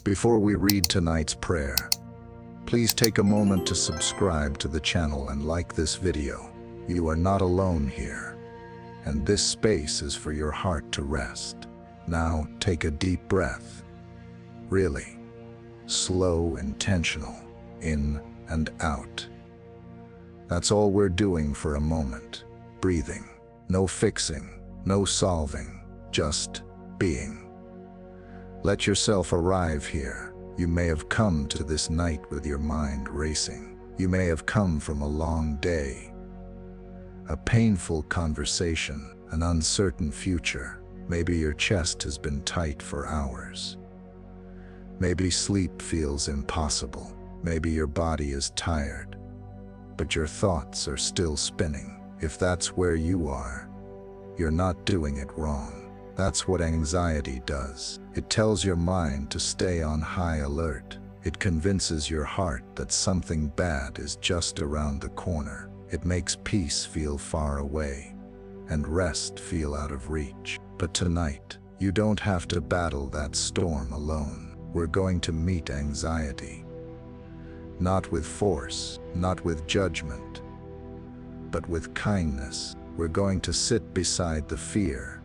Before we read tonight's prayer, please take a moment to subscribe to the channel and like this video. You are not alone here, and this space is for your heart to rest. Now, take a deep breath. Really, slow, intentional, in and out. That's all we're doing for a moment. Breathing. No fixing, no solving, just being. Let yourself arrive here. You may have come to this night with your mind racing. You may have come from a long day, a painful conversation, an uncertain future. Maybe your chest has been tight for hours. Maybe sleep feels impossible. Maybe your body is tired, but your thoughts are still spinning. If that's where you are, you're not doing it wrong. That's what anxiety does. It tells your mind to stay on high alert. It convinces your heart that something bad is just around the corner. It makes peace feel far away and rest feel out of reach. But tonight, you don't have to battle that storm alone. We're going to meet anxiety. Not with force, not with judgment, but with kindness. We're going to sit beside the fear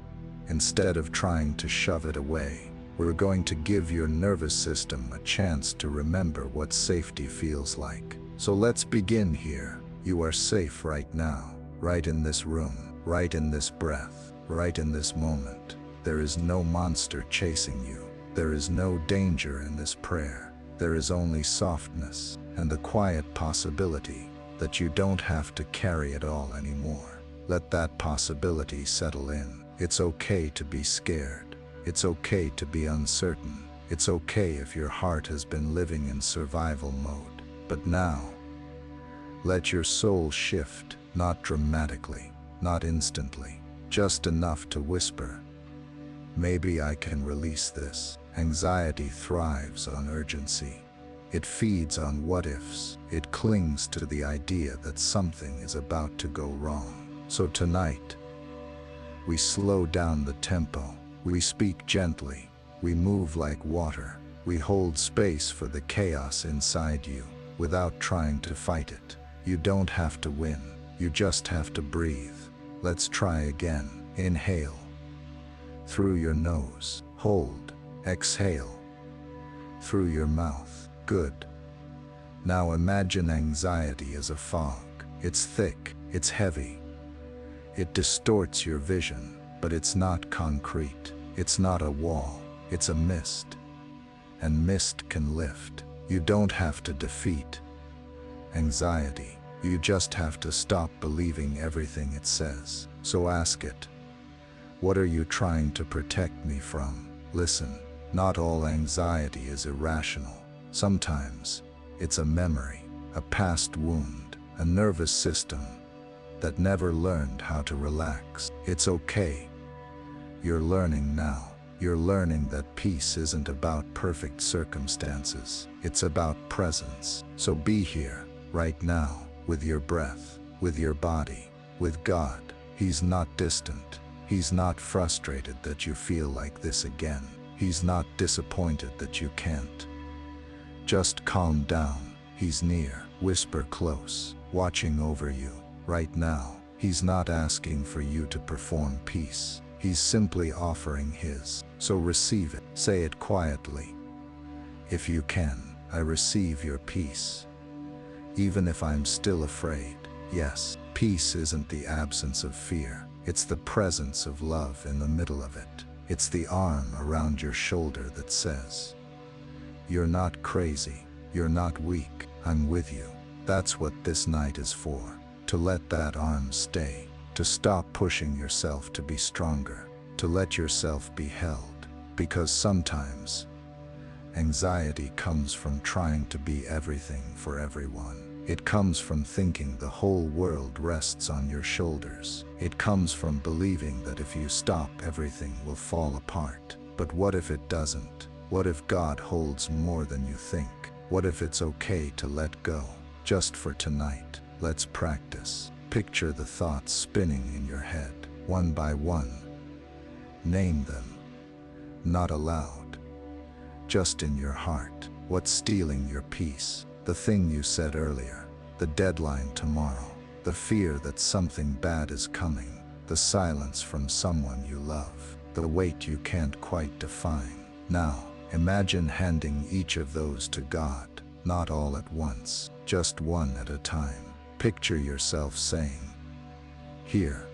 instead of trying to shove it away. We're going to give your nervous system a chance to remember what safety feels like. So let's begin here. You are safe right now, right in this room, right in this breath, right in this moment. There is no monster chasing you. There is no danger in this prayer. There is only softness and the quiet possibility that you don't have to carry it all anymore. Let that possibility settle in. It's okay to be scared. It's okay to be uncertain. It's okay if your heart has been living in survival mode. But now, let your soul shift, not dramatically, not instantly, just enough to whisper, maybe I can release this. Anxiety thrives on urgency. It feeds on what-ifs. It clings to the idea that something is about to go wrong. So tonight, we slow down the tempo. We speak gently. We move like water. We hold space for the chaos inside you without trying to fight it. You don't have to win. You just have to breathe. Let's try again. Inhale. Through your nose. Hold. Exhale. Through your mouth. Good. Now imagine anxiety as a fog. It's thick. It's heavy. It distorts your vision, but it's not concrete. It's not a wall. It's a mist. And mist can lift. You don't have to defeat anxiety. You just have to stop believing everything it says. So ask it, what are you trying to protect me from? Listen, not all anxiety is irrational. Sometimes it's a memory, a past wound, a nervous system that never learned how to relax. It's okay. You're learning now. You're learning that peace isn't about perfect circumstances. It's about presence. So be here, right now, with your breath, with your body, with God. He's not distant. He's not frustrated that you feel like this again. He's not disappointed that you can't. Just calm down. He's near. Whisper close, watching over you. Right now, he's not asking for you to perform peace. He's simply offering his. So receive it. Say it quietly. If you can, I receive your peace. Even if I'm still afraid. Yes, peace isn't the absence of fear. It's the presence of love in the middle of it. It's the arm around your shoulder that says, you're not crazy. You're not weak. I'm with you. That's what this night is for. To let that arm stay, to stop pushing yourself to be stronger, to let yourself be held. Because sometimes, anxiety comes from trying to be everything for everyone. It comes from thinking the whole world rests on your shoulders. It comes from believing that if you stop, everything will fall apart. But what if it doesn't? What if God holds more than you think? What if it's okay to let go? Just for tonight. Let's practice. Picture the thoughts spinning in your head, one by one. Name them, not aloud. just in your heart. What's stealing your peace? The thing you said earlier, the deadline tomorrow, the fear that something bad is coming, the silence from someone you love, the weight you can't quite define. Now, imagine handing each of those to God, not all at once, just one at a time. Picture yourself saying, "Here,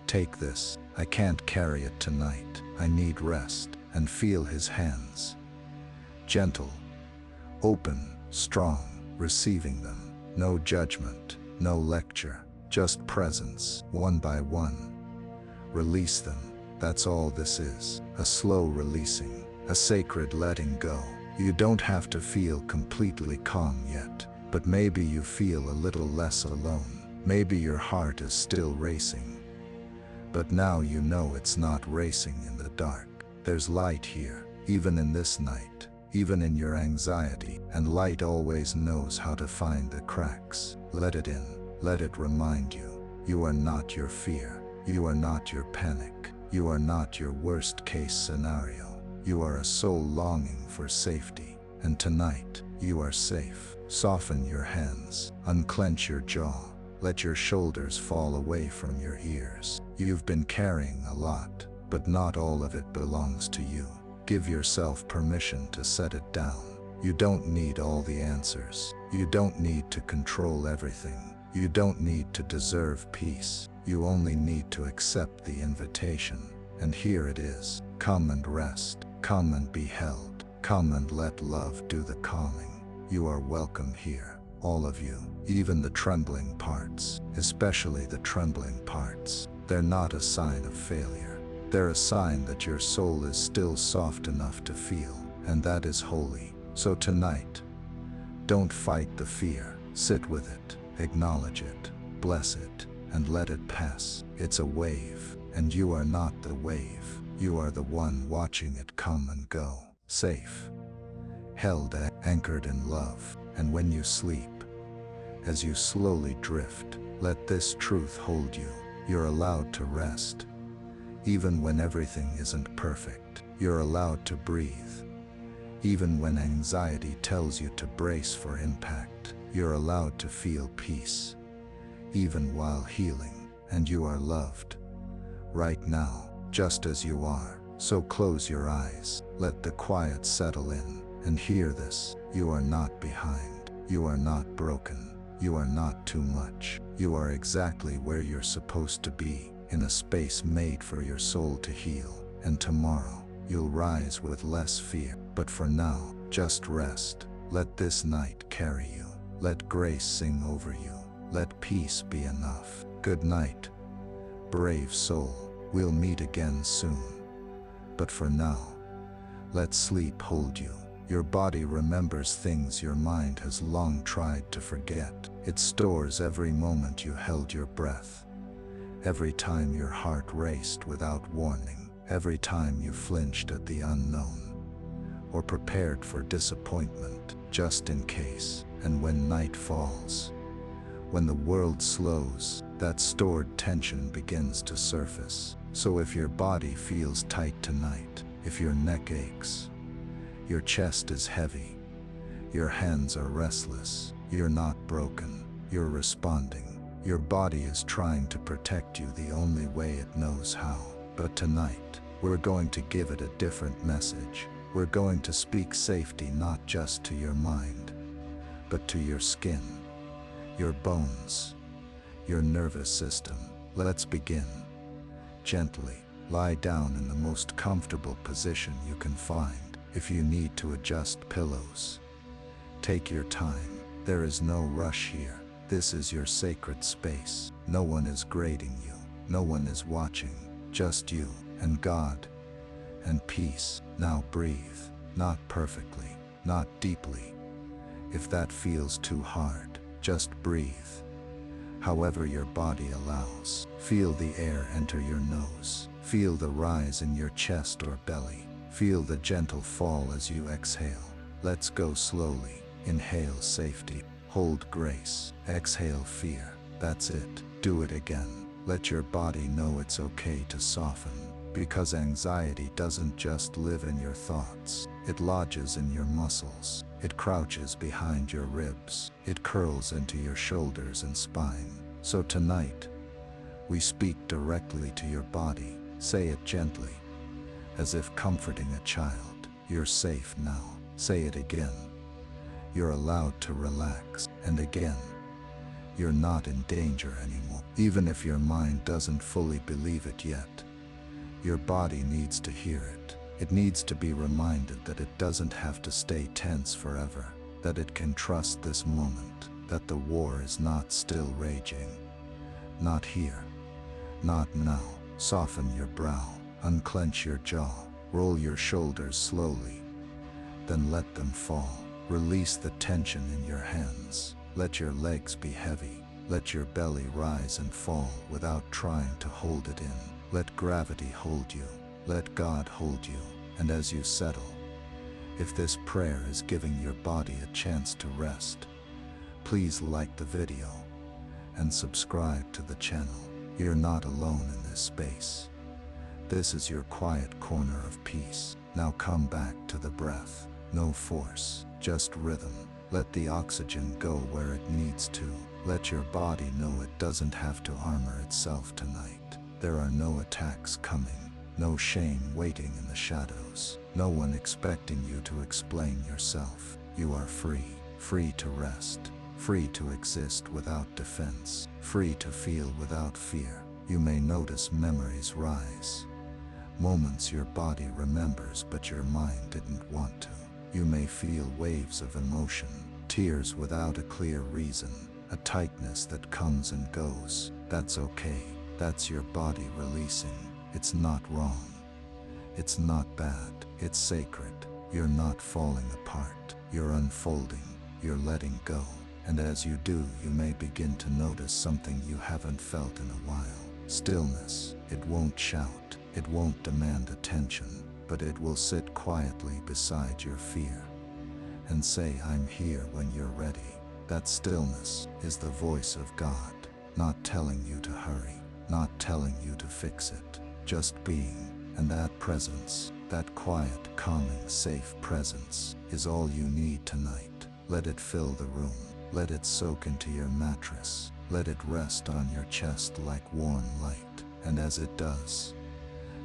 take this. I can't carry it tonight. I need rest." And feel his hands. Gentle, open, strong, receiving them. No judgment, no lecture, just presence, one by one. Release them. That's all this is. A slow releasing, a sacred letting go. You don't have to feel completely calm yet, but maybe you feel a little less alone. Maybe your heart is still racing, but now you know it's not racing in the dark. There's light here, even in this night, even in your anxiety, and light always knows how to find the cracks. Let it in, let it remind you, you are not your fear, you are not your panic, you are not your worst case scenario. You are a soul longing for safety, and tonight, you are safe. Soften your hands, unclench your jaw, let your shoulders fall away from your ears. You've been carrying a lot, but not all of it belongs to you. Give yourself permission to set it down. You don't need all the answers. You don't need to control everything. You don't need to deserve peace. You only need to accept the invitation. And here it is. Come and rest. Come and be held. Come and let love do the calming. You are welcome here, all of you, even the trembling parts, especially the trembling parts. They're not a sign of failure. They're a sign that your soul is still soft enough to feel, and that is holy. So tonight, don't fight the fear. Sit with it, acknowledge it, bless it, and let it pass. It's a wave, and you are not the wave. You are the one watching it come and go, safe, held, anchored in love. And when you sleep, as you slowly drift, let this truth hold you. You're allowed to rest. Even when everything isn't perfect, you're allowed to breathe. Even when anxiety tells you to brace for impact, you're allowed to feel peace. Even while healing, and you are loved. Right now, just as you are. So close your eyes, let the quiet settle in, and hear this. You are not behind. You are not broken. You are not too much. You are exactly where you're supposed to be, in a space made for your soul to heal. And tomorrow, you'll rise with less fear. But for now, just rest. Let this night carry you. Let grace sing over you. Let peace be enough. Good night, brave soul. We'll meet again soon. But for now, let sleep hold you. Your body remembers things your mind has long tried to forget. It stores every moment you held your breath. Every time your heart raced without warning, every time you flinched at the unknown, or prepared for disappointment, just in case. And when night falls, when the world slows, that stored tension begins to surface. So if your body feels tight tonight, if your neck aches, your chest is heavy, your hands are restless, you're not broken, you're responding. Your body is trying to protect you the only way it knows how. But tonight, we're going to give it a different message. We're going to speak safety not just to your mind, but to your skin, your bones, your nervous system. Let's begin. Gently, lie down in the most comfortable position you can find. If you need to adjust pillows, take your time. There is no rush here. This is your sacred space. No one is grading you. No one is watching. Just you and God and peace. Now breathe. Not perfectly, not deeply. If that feels too hard, just breathe. However your body allows. Feel the air enter your nose. Feel the rise in your chest or belly. Feel the gentle fall as you exhale. Let's go slowly. Inhale safety. Hold grace. Exhale fear. That's it. Do it again. Let your body know it's okay to soften, because anxiety doesn't just live in your thoughts. It lodges in your muscles. It crouches behind your ribs. It curls into your shoulders and spine. So tonight, we speak directly to your body. Say it gently, as if comforting a child. You're safe now. Say it again. You're allowed to relax. And again, you're not in danger anymore. Even if your mind doesn't fully believe it yet, your body needs to hear it. It needs to be reminded that it doesn't have to stay tense forever, that it can trust this moment, that the war is not still raging. Not here. Not now. Soften your brow, unclench your jaw, roll your shoulders slowly. Then let them fall. Release the tension in your hands. Let your legs be heavy. Let your belly rise and fall without trying to hold it in. Let gravity hold you. Let God hold you. And as you settle, if this prayer is giving your body a chance to rest, please like the video and subscribe to the channel. You're not alone in this space. This is your quiet corner of peace. Now come back to the breath. No force, just rhythm. Let the oxygen go where it needs to. Let your body know it doesn't have to armor itself tonight. There are no attacks coming, no shame waiting in the shadows, no one expecting you to explain yourself. You are free, free to rest, free to exist without defense, free to feel without fear. You may notice memories rise, moments your body remembers but your mind didn't want to. You may feel waves of emotion, tears without a clear reason, a tightness that comes and goes. That's okay. That's your body releasing. It's not wrong. It's not bad. It's sacred. You're not falling apart. You're unfolding. You're letting go. And as you do, you may begin to notice something you haven't felt in a while. Stillness. It won't shout. It won't demand attention, but it will sit quietly beside your fear and say, I'm here when you're ready. That stillness is the voice of God, not telling you to hurry, not telling you to fix it, just being. And that presence, that quiet, calming, safe presence, is all you need tonight. Let it fill the room. Let it soak into your mattress. Let it rest on your chest like warm light. And as it does,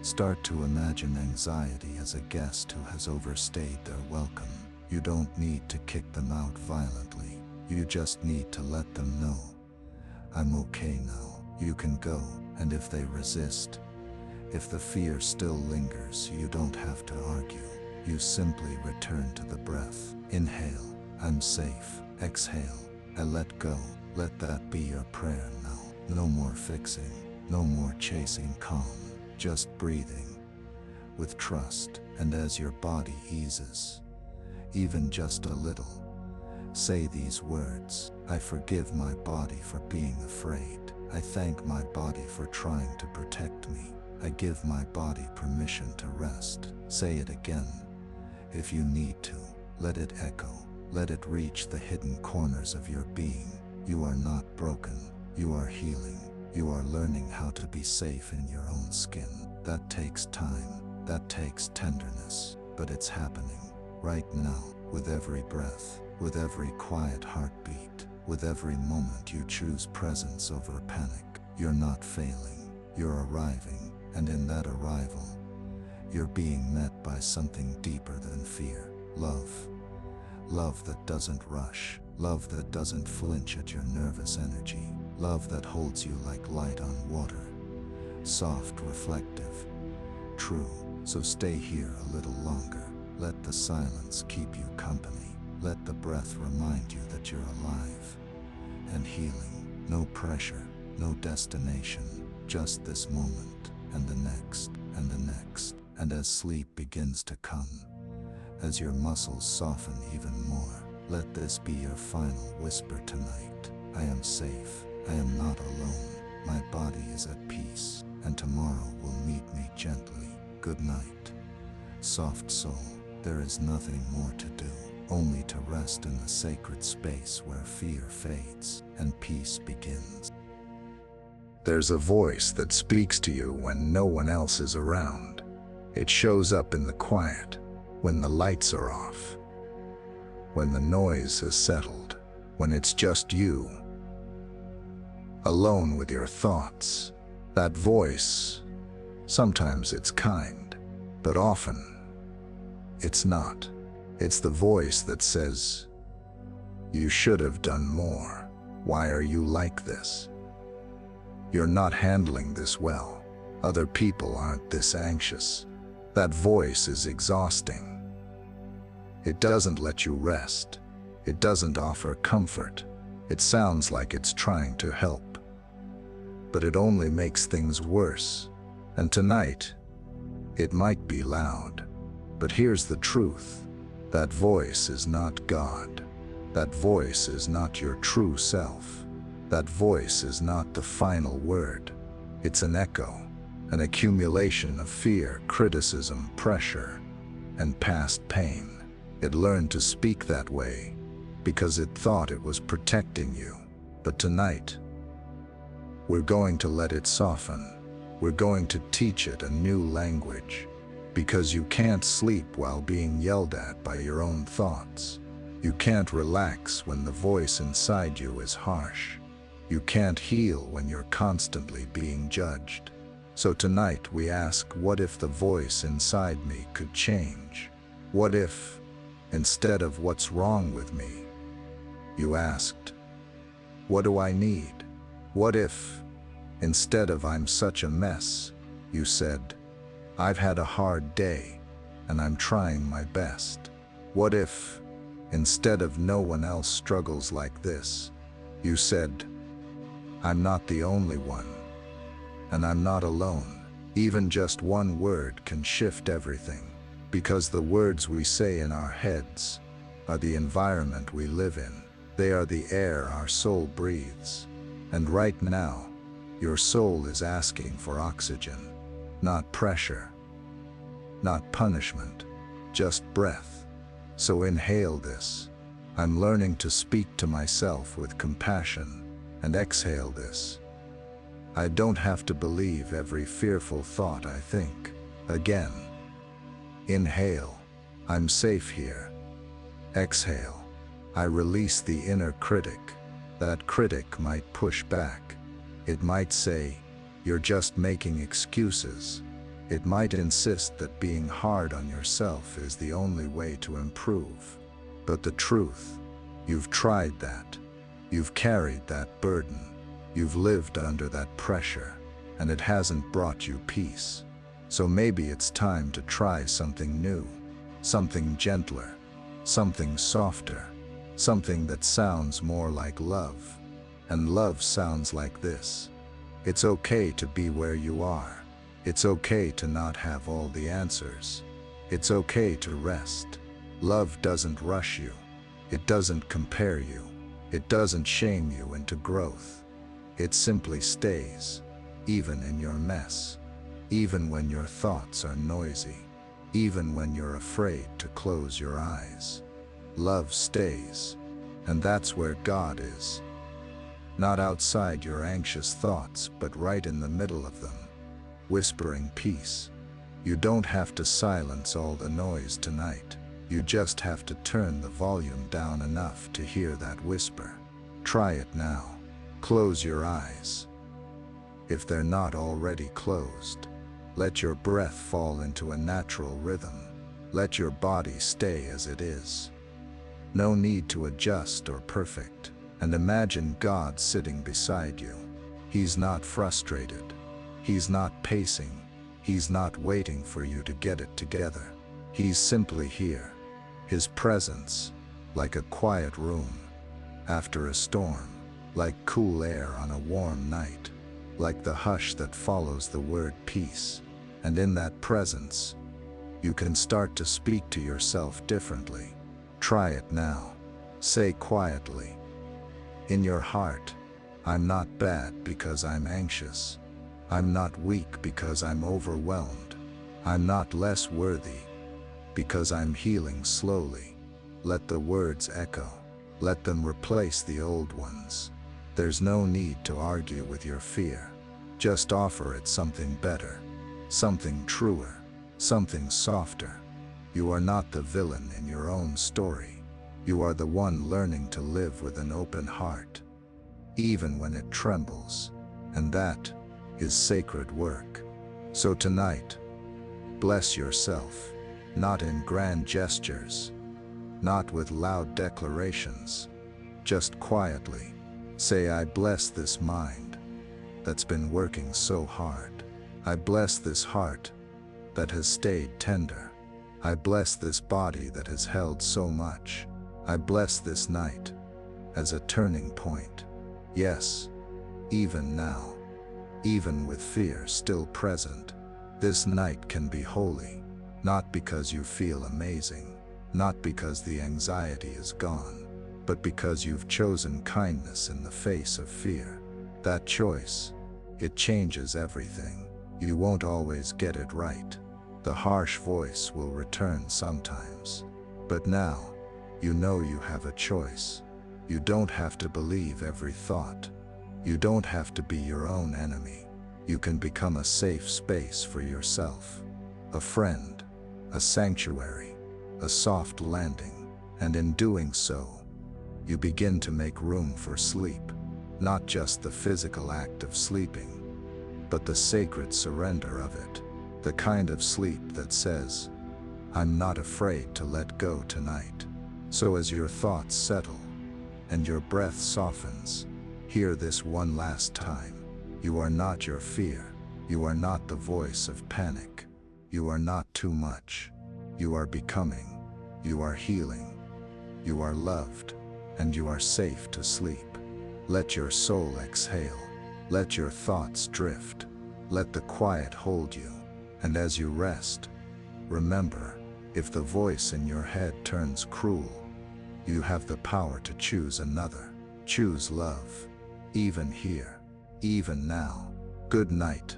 start to imagine anxiety as a guest who has overstayed their welcome. You don't need to kick them out violently. You just need to let them know, I'm okay now. You can go. And if they resist, if the fear still lingers, you don't have to argue. You simply return to the breath. Inhale, I'm safe. Exhale, I let go. Let that be your prayer now. No more fixing, no more chasing calm, just breathing with trust. And as your body eases, even just a little, say these words. I forgive my body for being afraid. I thank my body for trying to protect me. I give my body permission to rest. Say it again if you need to. Let it echo. Let it reach the hidden corners of your being. You are not broken. You are healing. You are learning how to be safe in your own skin. That takes time. That takes tenderness. But it's happening right now, with every breath, with every quiet heartbeat, with every moment you choose presence over panic. You're not failing. You're arriving. And in that arrival, you're being met by something deeper than fear. Love. Love that doesn't rush. Love that doesn't flinch at your nervous energy. Love that holds you like light on water. Soft, reflective, true. So stay here a little longer. Let the silence keep you company. Let the breath remind you that you're alive and healing. No pressure, no destination, just this moment and the next and the next. And as sleep begins to come, as your muscles soften even more, let this be your final whisper tonight. I am safe. I am not alone. My body is at peace, and tomorrow will meet me gently. Good night, soft soul. There is nothing more to do, only to rest in the sacred space where fear fades and peace begins. There's a voice that speaks to you when no one else is around. It shows up in the quiet, when the lights are off, when the noise has settled, when it's just you, alone with your thoughts. That voice, sometimes it's kind, but often it's not. It's the voice that says, "You should have done more. Why are you like this? You're not handling this well. Other people aren't this anxious." That voice is exhausting. It doesn't let you rest. It doesn't offer comfort. It sounds like it's trying to help, but it only makes things worse. And tonight, it might be loud, but here's the truth. That voice is not God. That voice is not your true self. That voice is not the final word. It's an echo, an accumulation of fear, criticism, pressure, and past pain. It learned to speak that way because it thought it was protecting you. But tonight, we're going to let it soften. We're going to teach it a new language, because you can't sleep while being yelled at by your own thoughts. You can't relax when the voice inside you is harsh. You can't heal when you're constantly being judged. So tonight we ask, what if the voice inside me could change? What if, instead of "What's wrong with me?" you asked, "What do I need?" What if, instead of "I'm such a mess," you said, "I've had a hard day, and I'm trying my best"? What if, instead of "No one else struggles like this," you said, "I'm not the only one, and I'm not alone"? Even just one word can shift everything, because the words we say in our heads are the environment we live in. They are the air our soul breathes. And right now, your soul is asking for oxygen, not pressure, not punishment, just breath. So inhale this. I'm learning to speak to myself with compassion. And exhale this. I don't have to believe every fearful thought I think. Again. Inhale. I'm safe here. Exhale. I release the inner critic. That critic might push back. It might say, "You're just making excuses." It might insist that being hard on yourself is the only way to improve. But the truth, you've tried that. You've carried that burden. You've lived under that pressure, and it hasn't brought you peace. So maybe it's time to try something new, something gentler, something softer, something that sounds more like love. And love sounds like this. It's okay to be where you are. It's okay to not have all the answers. It's okay to rest. Love doesn't rush you. It doesn't compare you. It doesn't shame you into growth. It simply stays, even in your mess, even when your thoughts are noisy, even when you're afraid to close your eyes. Love stays, and that's where God is. Not outside your anxious thoughts, but right in the middle of them, whispering peace. You don't have to silence all the noise tonight. You just have to turn the volume down enough to hear that whisper. Try it now. Close your eyes, if they're not already closed. Let your breath fall into a natural rhythm. Let your body stay as it is. No need to adjust or perfect. And imagine God sitting beside you. He's not frustrated. He's not pacing. He's not waiting for you to get it together. He's simply here. His presence, like a quiet room after a storm, like cool air on a warm night, like the hush that follows the word peace. And in that presence, you can start to speak to yourself differently. Try it now. Say quietly, in your heart, "I'm not bad because I'm anxious. I'm not weak because I'm overwhelmed. I'm not less worthy because I'm healing slowly." Let the words echo. Let them replace the old ones. There's no need to argue with your fear. Just offer it something better, something truer, something softer. You are not the villain in your own story. You are the one learning to live with an open heart, even when it trembles, and that is sacred work. So tonight, bless yourself, not in grand gestures, not with loud declarations, just quietly. Say, I bless this mind that's been working so hard. I bless this heart that has stayed tender. I bless this body that has held so much. I bless this night as a turning point. Yes, even now, even with fear still present, this night can be holy, not because you feel amazing, not because the anxiety is gone, but because you've chosen kindness in the face of fear. That choice, it changes everything. You won't always get it right. The harsh voice will return sometimes. But now, you know you have a choice. You don't have to believe every thought. You don't have to be your own enemy. You can become a safe space for yourself, a friend, a sanctuary, a soft landing. And in doing so, you begin to make room for sleep, not just the physical act of sleeping, but the sacred surrender of it, the kind of sleep that says, I'm not afraid to let go tonight. So as your thoughts settle and your breath softens, hear this one last time. You are not your fear. You are not the voice of panic. You are not too much. You are becoming. You are healing. You are loved. And you are safe to sleep. Let your soul exhale. Let your thoughts drift. Let the quiet hold you. And as you rest, remember, if the voice in your head turns cruel, you have the power to choose another. Choose love. Even here. Even now. Good night,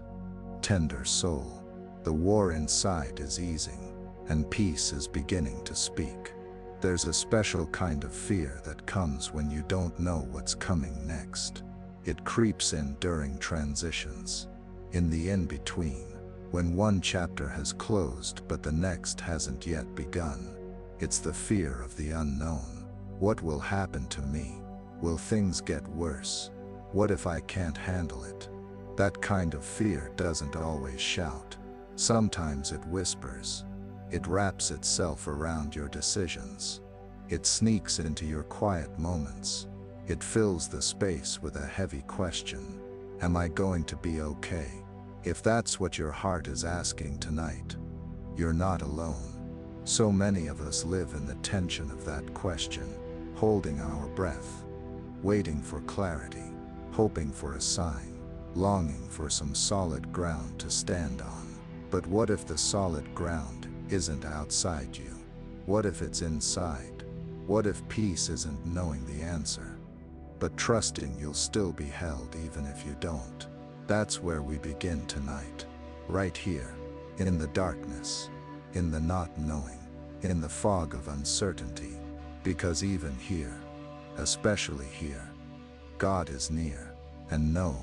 tender soul. The war inside is easing, and peace is beginning to speak. There's a special kind of fear that comes when you don't know what's coming next. It creeps in during transitions, in the in-between, when one chapter has closed but the next hasn't yet begun. It's the fear of the unknown. What will happen to me? Will things get worse? What if I can't handle it? That kind of fear doesn't always shout. Sometimes it whispers. It wraps itself around your decisions. It sneaks into your quiet moments. It fills the space with a heavy question. Am I going to be okay? If that's what your heart is asking tonight, you're not alone. So many of us live in the tension of that question, holding our breath, waiting for clarity, hoping for a sign, longing for some solid ground to stand on. But what if the solid ground isn't outside you? What if it's inside? What if peace isn't knowing the answer, but trusting you'll still be held even if you don't? That's where we begin tonight, right here, in the darkness, in the not knowing, in the fog of uncertainty. Because even here, especially here, God is near. And no,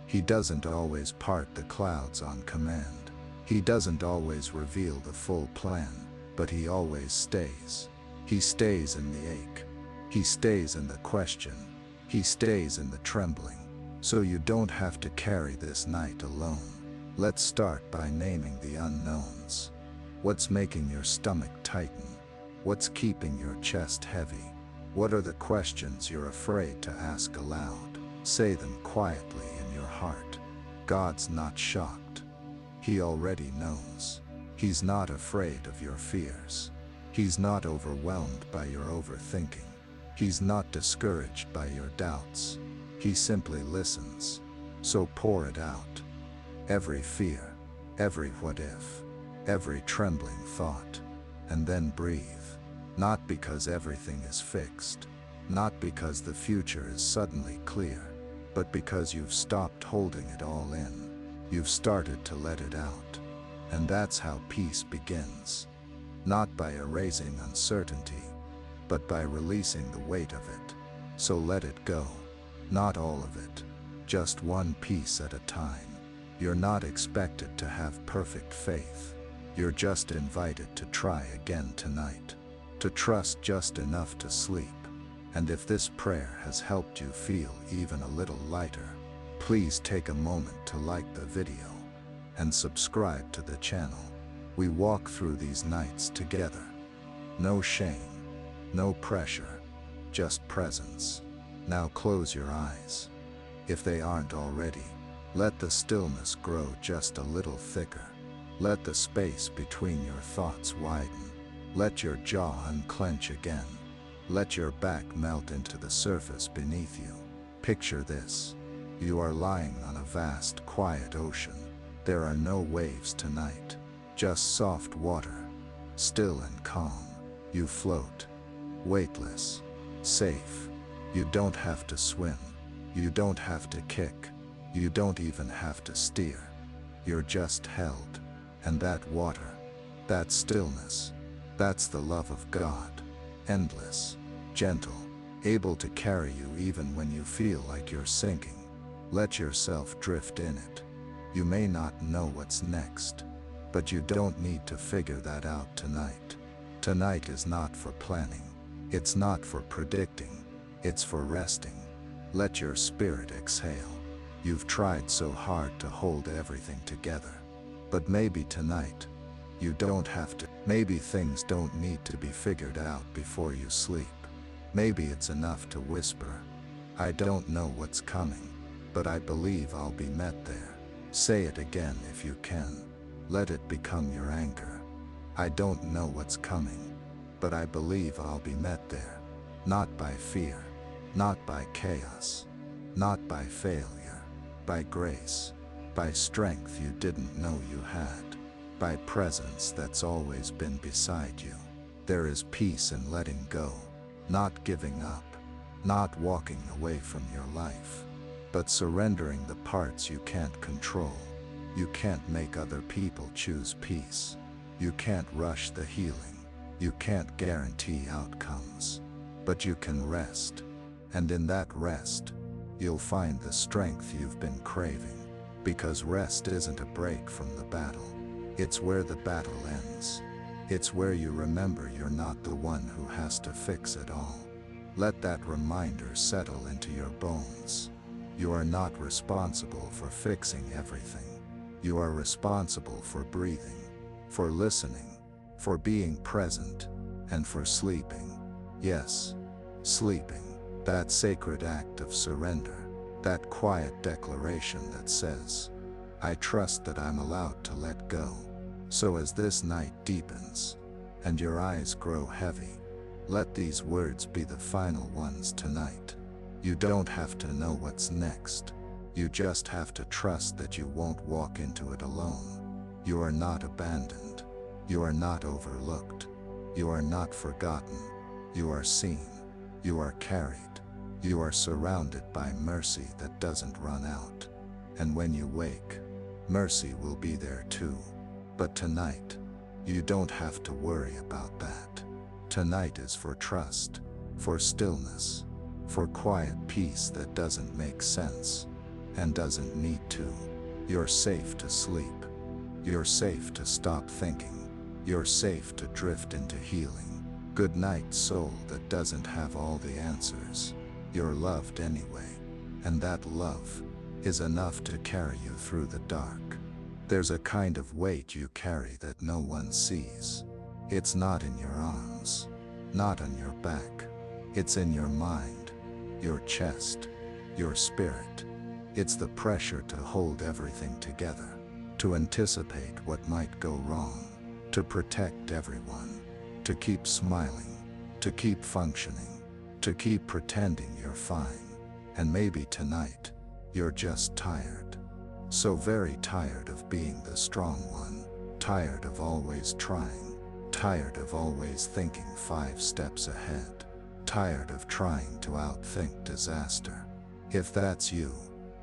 He doesn't always part the clouds on command. He doesn't always reveal the full plan, but He always stays. He stays in the ache. He stays in the question. He stays in the trembling. So you don't have to carry this night alone. Let's start by naming the unknowns. What's making your stomach tighten? What's keeping your chest heavy? What are the questions you're afraid to ask aloud? Say them quietly in your heart. God's not shocked. He already knows. He's not afraid of your fears. He's not overwhelmed by your overthinking. He's not discouraged by your doubts. He simply listens. So pour it out. Every fear, every what if, every trembling thought. And then breathe. Not because everything is fixed. Not because the future is suddenly clear. But because you've stopped holding it all in. You've started to let it out. And that's how peace begins. Not by erasing uncertainty, but by releasing the weight of it. So let it go. Not all of it. Just one piece at a time. You're not expected to have perfect faith. You're just invited to try again tonight, to trust just enough to sleep. And if this prayer has helped you feel even a little lighter, please take a moment to like the video and subscribe to the channel. We walk through these nights together. No shame, no pressure, just presence. Now close your eyes. If they aren't already, let the stillness grow just a little thicker. Let the space between your thoughts widen. Let your jaw unclench again. Let your back melt into the surface beneath you. Picture this. You are lying on a vast, quiet ocean. There are no waves tonight, just soft water, still and calm. You float, weightless, safe. You don't have to swim. You don't have to kick. You don't even have to steer. You're just held. And that water, that stillness, that's the love of God. Endless, gentle, able to carry you even when you feel like you're sinking. Let yourself drift in it. You may not know what's next, but you don't need to figure that out tonight. Tonight is not for planning. It's not for predicting. It's for resting. Let your spirit exhale. You've tried so hard to hold everything together. But maybe tonight, you don't have to. Maybe things don't need to be figured out before you sleep. Maybe it's enough to whisper, I don't know what's coming, but I believe I'll be met there. Say it again if you can. Let it become your anchor. I don't know what's coming, but I believe I'll be met there. Not by fear, not by chaos, not by failure, by grace. By strength you didn't know you had, by presence that's always been beside you. There is peace in letting go, not giving up, not walking away from your life, but surrendering the parts you can't control. You can't make other people choose peace. You can't rush the healing. You can't guarantee outcomes, but you can rest. And in that rest, you'll find the strength you've been craving. Because rest isn't a break from the battle. It's where the battle ends. It's where you remember you're not the one who has to fix it all. Let that reminder settle into your bones. You are not responsible for fixing everything. You are responsible for breathing, for listening, for being present, and for sleeping. Yes, sleeping, that sacred act of surrender. That quiet declaration that says, I trust that I'm allowed to let go. So as this night deepens, and your eyes grow heavy, let these words be the final ones tonight. You don't have to know what's next. You just have to trust that you won't walk into it alone. You are not abandoned. You are not overlooked. You are not forgotten. You are seen. You are carried. You are surrounded by mercy that doesn't run out. And when you wake, mercy will be there too. But tonight, you don't have to worry about that. Tonight is for trust, for stillness, for quiet peace that doesn't make sense and doesn't need to. You're safe to sleep. You're safe to stop thinking. You're safe to drift into healing. Good night, soul that doesn't have all the answers. You're loved anyway, and that love is enough to carry you through the dark. There's a kind of weight you carry that no one sees. It's not in your arms, not on your back. It's in your mind, your chest, your spirit. It's the pressure to hold everything together, to anticipate what might go wrong, to protect everyone, to keep smiling, to keep functioning, to keep pretending you're fine. And maybe tonight, you're just tired. So very tired of being the strong one, tired of always trying, tired of always thinking 5 steps ahead, tired of trying to outthink disaster. If that's you,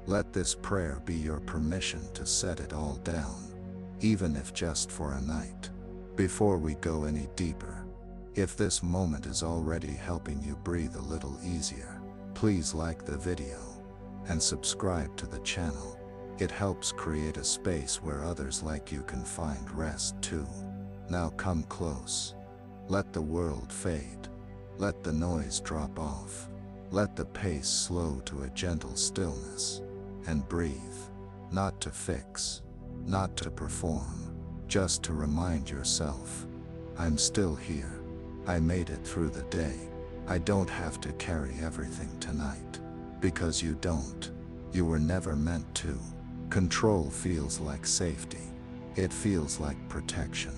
let this prayer be your permission to set it all down, even if just for a night. Before we go any deeper, if this moment is already helping you breathe a little easier, please like the video and subscribe to the channel. It helps create a space where others like you can find rest too. Now come close. Let the world fade. Let the noise drop off. Let the pace slow to a gentle stillness. And breathe. Not to fix. Not to perform. Just to remind yourself. I'm still here. I made it through the day. I don't have to carry everything tonight. Because you don't. You were never meant to. Control feels like safety. It feels like protection.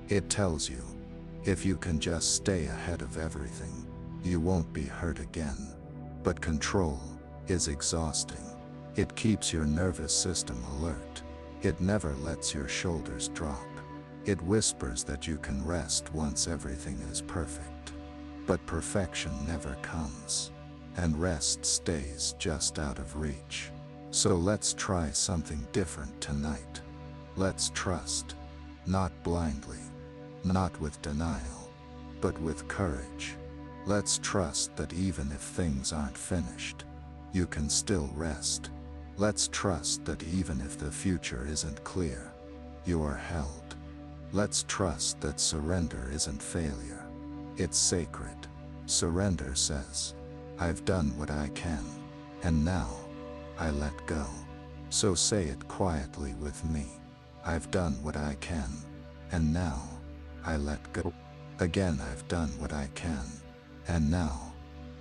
It tells you, if you can just stay ahead of everything, you won't be hurt again. But control is exhausting. It keeps your nervous system alert. It never lets your shoulders drop. It whispers that you can rest once everything is perfect. But perfection never comes. And rest stays just out of reach. So let's try something different tonight. Let's trust. Not blindly. Not with denial. But with courage. Let's trust that even if things aren't finished, you can still rest. Let's trust that even if the future isn't clear, you are held. Let's trust that surrender isn't failure. It's sacred. Surrender says, I've done what I can, and now, I let go. So say it quietly with me. I've done what I can, and now, I let go. Again, I've done what I can, and now,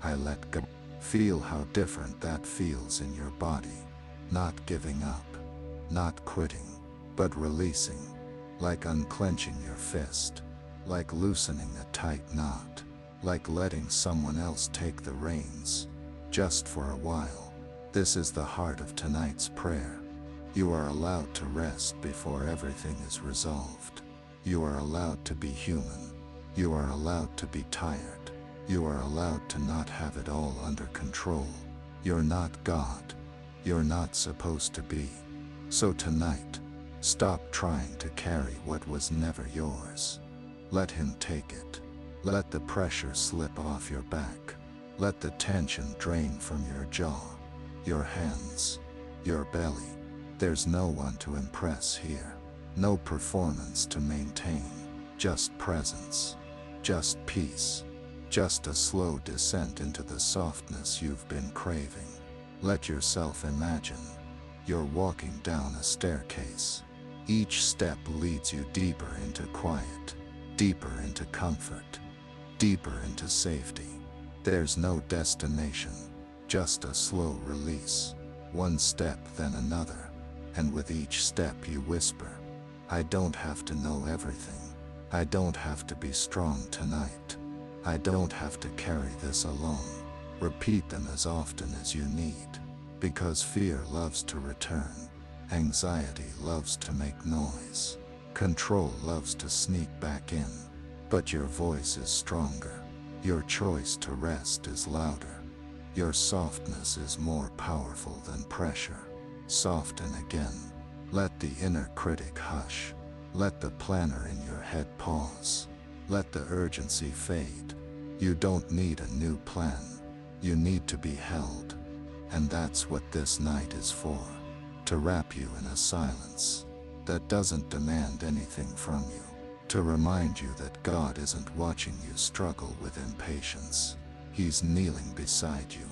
I let go. Feel how different that feels in your body. Not giving up, not quitting, but releasing. Like unclenching your fist, like loosening a tight knot, like letting someone else take the reins, just for a while. This is the heart of tonight's prayer. You are allowed to rest before everything is resolved. You are allowed to be human. You are allowed to be tired. You are allowed to not have it all under control. You're not God. You're not supposed to be. So tonight, stop trying to carry what was never yours. Let him take it. Let the pressure slip off your back. Let the tension drain from your jaw, your hands, your belly. There's no one to impress here. No performance to maintain. Just presence. Just peace. Just a slow descent into the softness you've been craving. Let yourself imagine you're walking down a staircase. Each step leads you deeper into quiet, deeper into comfort, deeper into safety. There's no destination, just a slow release. One step then another, and with each step you whisper, I don't have to know everything. I don't have to be strong tonight. I don't have to carry this alone. Repeat them as often as you need, because fear loves to return. Anxiety loves to make noise. Control loves to sneak back in. But your voice is stronger. Your choice to rest is louder. Your softness is more powerful than pressure. Soften again. Let the inner critic hush. Let the planner in your head pause. Let the urgency fade. You don't need a new plan. You need to be held. And that's what this night is for. To wrap you in a silence that doesn't demand anything from you. To remind you that God isn't watching you struggle with impatience. He's kneeling beside you,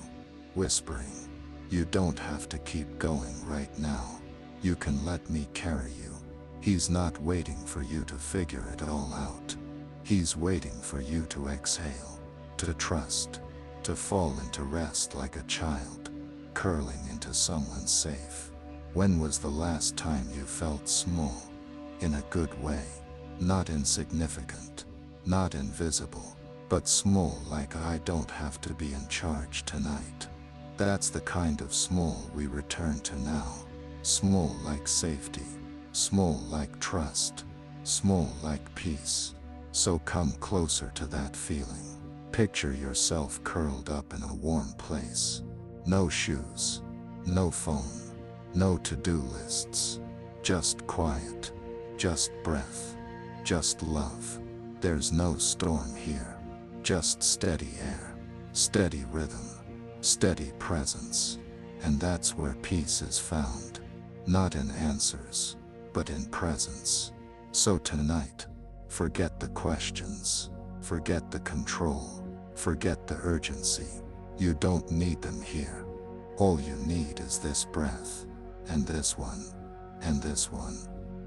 whispering, you don't have to keep going right now. You can let me carry you. He's not waiting for you to figure it all out. He's waiting for you to exhale, to trust, to fall into rest like a child, curling into someone safe. When was the last time you felt small? In a good way. Not insignificant, not invisible, but small, like I don't have to be in charge tonight. That's the kind of small we return to now. Small like safety, small like trust, small like peace. So come closer to that feeling. Picture yourself curled up in a warm place. No shoes, no phone, no to-do lists. Just quiet, just breath. Just love. There's no storm here. Just steady air, steady rhythm, steady presence. And that's where peace is found. not in answers, but in presence. So tonight, forget the questions, forget the control, forget the urgency. You don't need them here. All you need is this breath, and this one, and this one.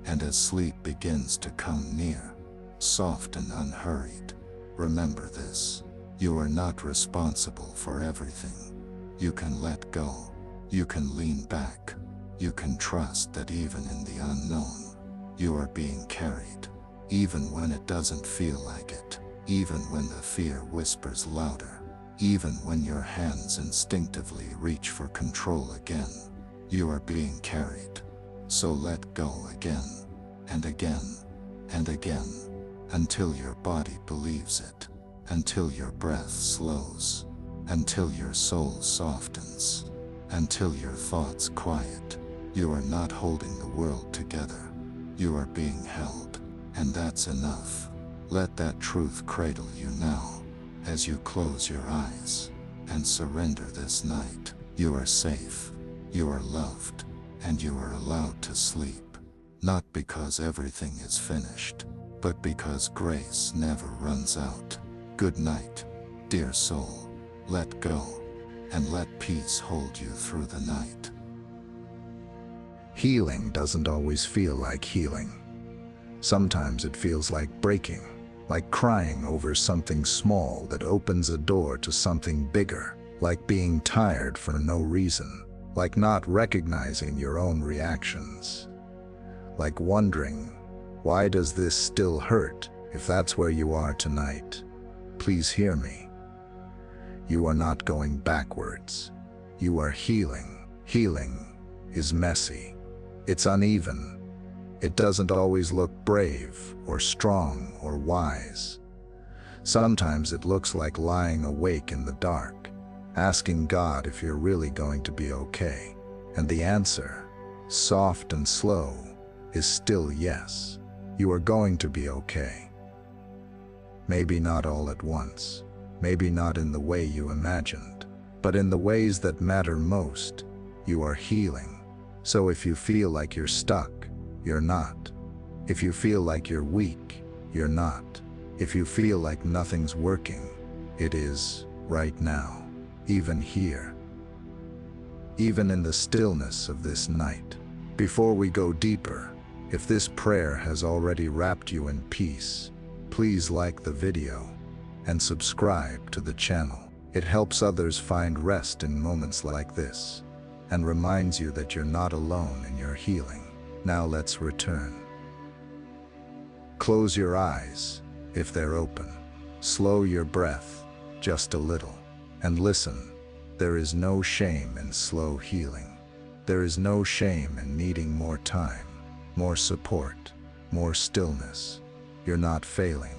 And as sleep begins to come near, soft and unhurried, remember this: you are not responsible for everything. You can let go, you can lean back, you can trust that even in the unknown, you are being carried, even when it doesn't feel like it, even when the fear whispers louder, even when your hands instinctively reach for control again. You are being carried. So let go again, and again, and again, until your body believes it, until your breath slows, until your soul softens, until your thoughts quiet. You are not holding the world together. You are being held, and that's enough. Let that truth cradle you now, as you close your eyes and surrender this night. You are safe, you are loved, and you are allowed to sleep, not because everything is finished, but because grace never runs out. Good night, dear soul. Let go, and let peace hold you through the night. Healing doesn't always feel like healing. Sometimes it feels like breaking, like crying over something small that opens a door to something bigger, like being tired for no reason, like not recognizing your own reactions, like wondering, why does this still hurt? If that's where you are tonight, please hear me. You are not going backwards. You are healing. Healing is messy. It's uneven. It doesn't always look brave or strong or wise. Sometimes it looks like lying awake in the dark, asking God if you're really going to be okay. And the answer, soft and slow, is still yes. You are going to be okay. Maybe not all at once. Maybe not in the way you imagined, but in the ways that matter most. You are healing. So if you feel like you're stuck, you're not. If you feel like you're weak, you're not. If you feel like nothing's working, it is, right now, even here. Even in the stillness of this night. Before we go deeper, if this prayer has already wrapped you in peace, please like the video and subscribe to the channel. It helps others find rest in moments like this, and reminds you that you're not alone in your healing. Now let's return. Close your eyes, if they're open. Slow your breath, just a little, and listen. There is no shame in slow healing. There is no shame in needing more time, more support, more stillness. You're not failing.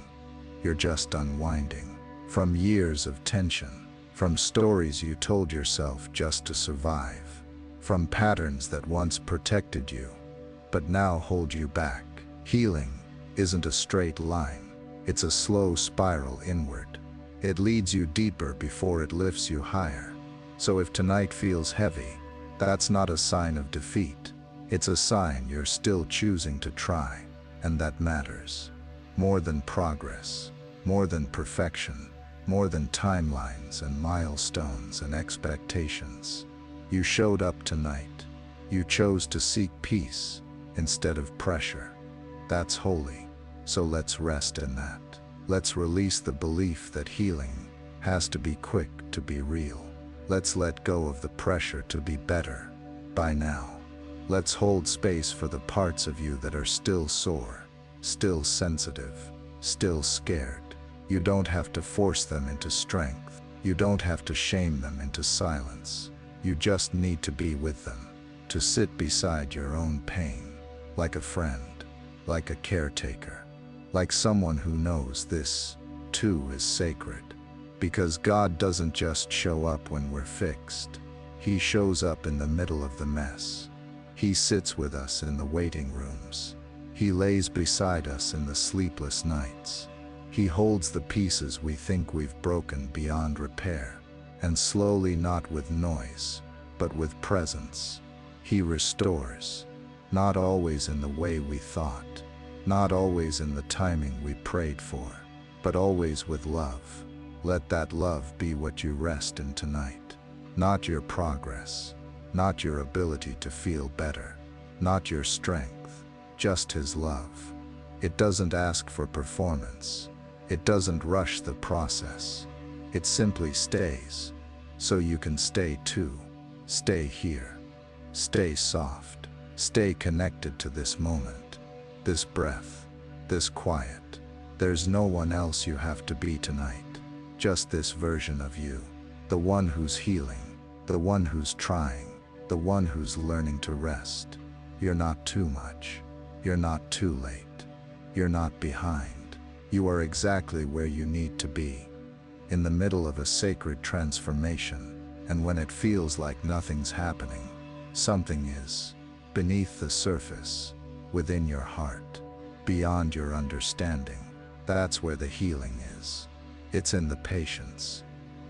You're just unwinding from years of tension, from stories you told yourself just to survive, from patterns that once protected you, but now hold you back. Healing isn't a straight line. It's a slow spiral inward. It leads you deeper before it lifts you higher. So if tonight feels heavy, that's not a sign of defeat. It's a sign you're still choosing to try, and that matters. More than progress, more than perfection, more than timelines and milestones and expectations. You showed up tonight. You chose to seek peace instead of pressure. That's holy. So let's rest in that. Let's release the belief that healing has to be quick to be real. Let's let go of the pressure to be better by now. Let's hold space for the parts of you that are still sore, still sensitive, still scared. You don't have to force them into strength. You don't have to shame them into silence. You just need to be with them, to sit beside your own pain, like a friend, like a caretaker, like someone who knows this, too, is sacred. Because God doesn't just show up when we're fixed. He shows up in the middle of the mess. He sits with us in the waiting rooms. He lays beside us in the sleepless nights. He holds the pieces we think we've broken beyond repair, and slowly, not with noise, but with presence, He restores, not always in the way we thought, not always in the timing we prayed for, but always with love. Let that love be what you rest in tonight. Not your progress, not your ability to feel better, not your strength, just His love. It doesn't ask for performance. It doesn't rush the process. It simply stays, so you can stay too. Stay here. Stay soft. Stay connected to this moment, this breath, this quiet. There's no one else you have to be tonight. Just this version of you. The one who's healing, the one who's trying, the one who's learning to rest. You're not too much. You're not too late. You're not behind. You are exactly where you need to be, in the middle of a sacred transformation. And when it feels like nothing's happening, something is. Beneath the surface, within your heart, beyond your understanding. That's where the healing is. It's in the patience.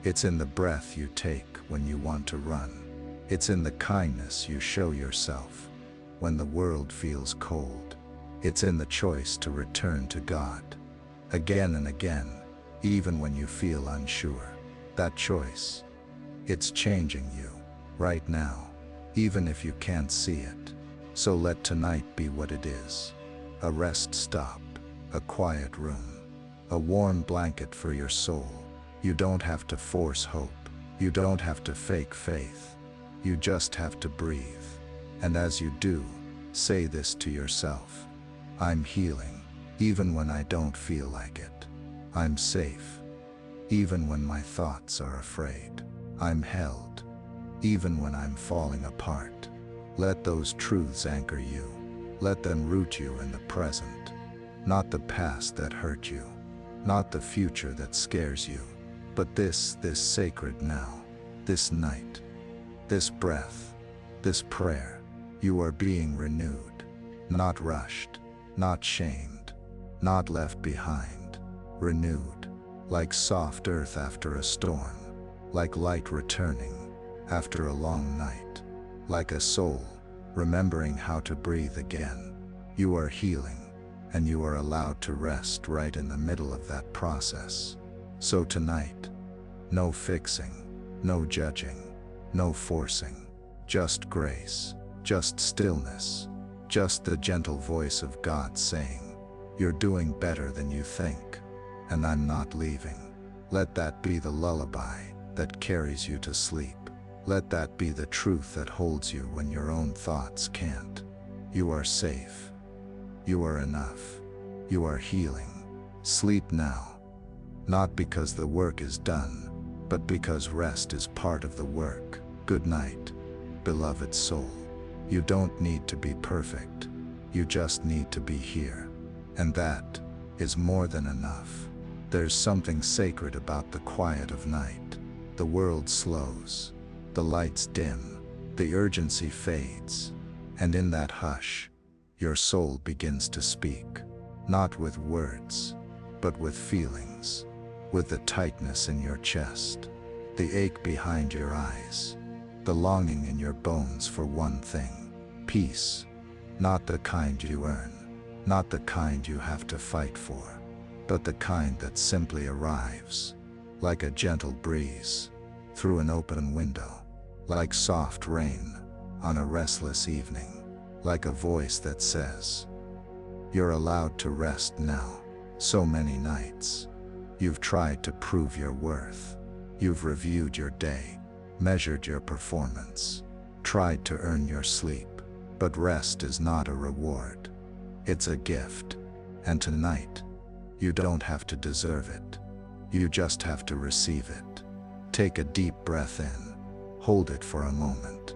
It's in the breath you take when you want to run. It's in the kindness you show yourself when the world feels cold. It's in the choice to return to God again and again, even when you feel unsure. That choice, it's changing you right now, even if you can't see it. So let tonight be what it is. A rest stop, a quiet room, a warm blanket for your soul. You don't have to force hope. You don't have to fake faith. You just have to breathe. And as you do, say this to yourself. I'm healing, even when I don't feel like it. I'm safe, even when my thoughts are afraid. I'm held, even when I'm falling apart. Let those truths anchor you. Let them root you in the present. Not the past that hurt you, not the future that scares you, but this sacred now, this night, this breath, this prayer. You are being renewed, not rushed, not shamed, not left behind. Renewed, like soft earth after a storm, like light returning after a long night, like a soul remembering how to breathe again. You are healing, and you are allowed to rest right in the middle of that process. So tonight, no fixing, no judging, no forcing, just grace, just stillness, just the gentle voice of God saying, "You're doing better than you think, and I'm not leaving." Let that be the lullaby that carries you to sleep. Let that be the truth that holds you when your own thoughts can't. You are safe. You are enough. You are healing. Sleep now. Not because the work is done, but because rest is part of the work. Good night, beloved soul. You don't need to be perfect. You just need to be here. And that is more than enough. There's something sacred about the quiet of night. The world slows. The lights dim. The urgency fades. And in that hush, your soul begins to speak. Not with words, but with feelings. With the tightness in your chest. The ache behind your eyes. The longing in your bones for one thing. Peace. Not the kind you earn. Not the kind you have to fight for. But the kind that simply arrives. Like a gentle breeze. Through an open window. Like soft rain on a restless evening. Like a voice that says, "You're allowed to rest now." So many nights, you've tried to prove your worth. You've reviewed your day, measured your performance, tried to earn your sleep. But rest is not a reward. It's a gift. And tonight, you don't have to deserve it. You just have to receive it. Take a deep breath in, hold it for a moment,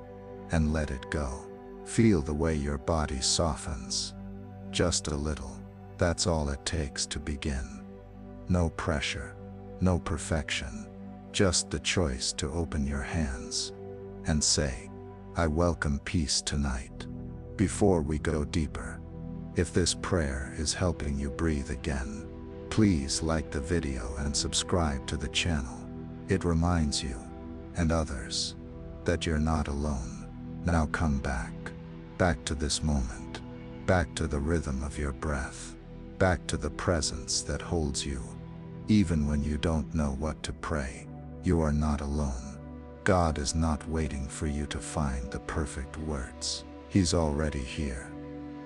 and let it go. Feel the way your body softens. Just a little. That's all it takes to begin. No pressure, no perfection, just the choice to open your hands and say, "I welcome peace tonight." Before we go deeper, if this prayer is helping you breathe again, please like the video and subscribe to the channel. It reminds you, and others, that you're not alone. Now come back. Back to this moment. Back to the rhythm of your breath. Back to the presence that holds you. Even when you don't know what to pray, you are not alone. God is not waiting for you to find the perfect words. He's already here.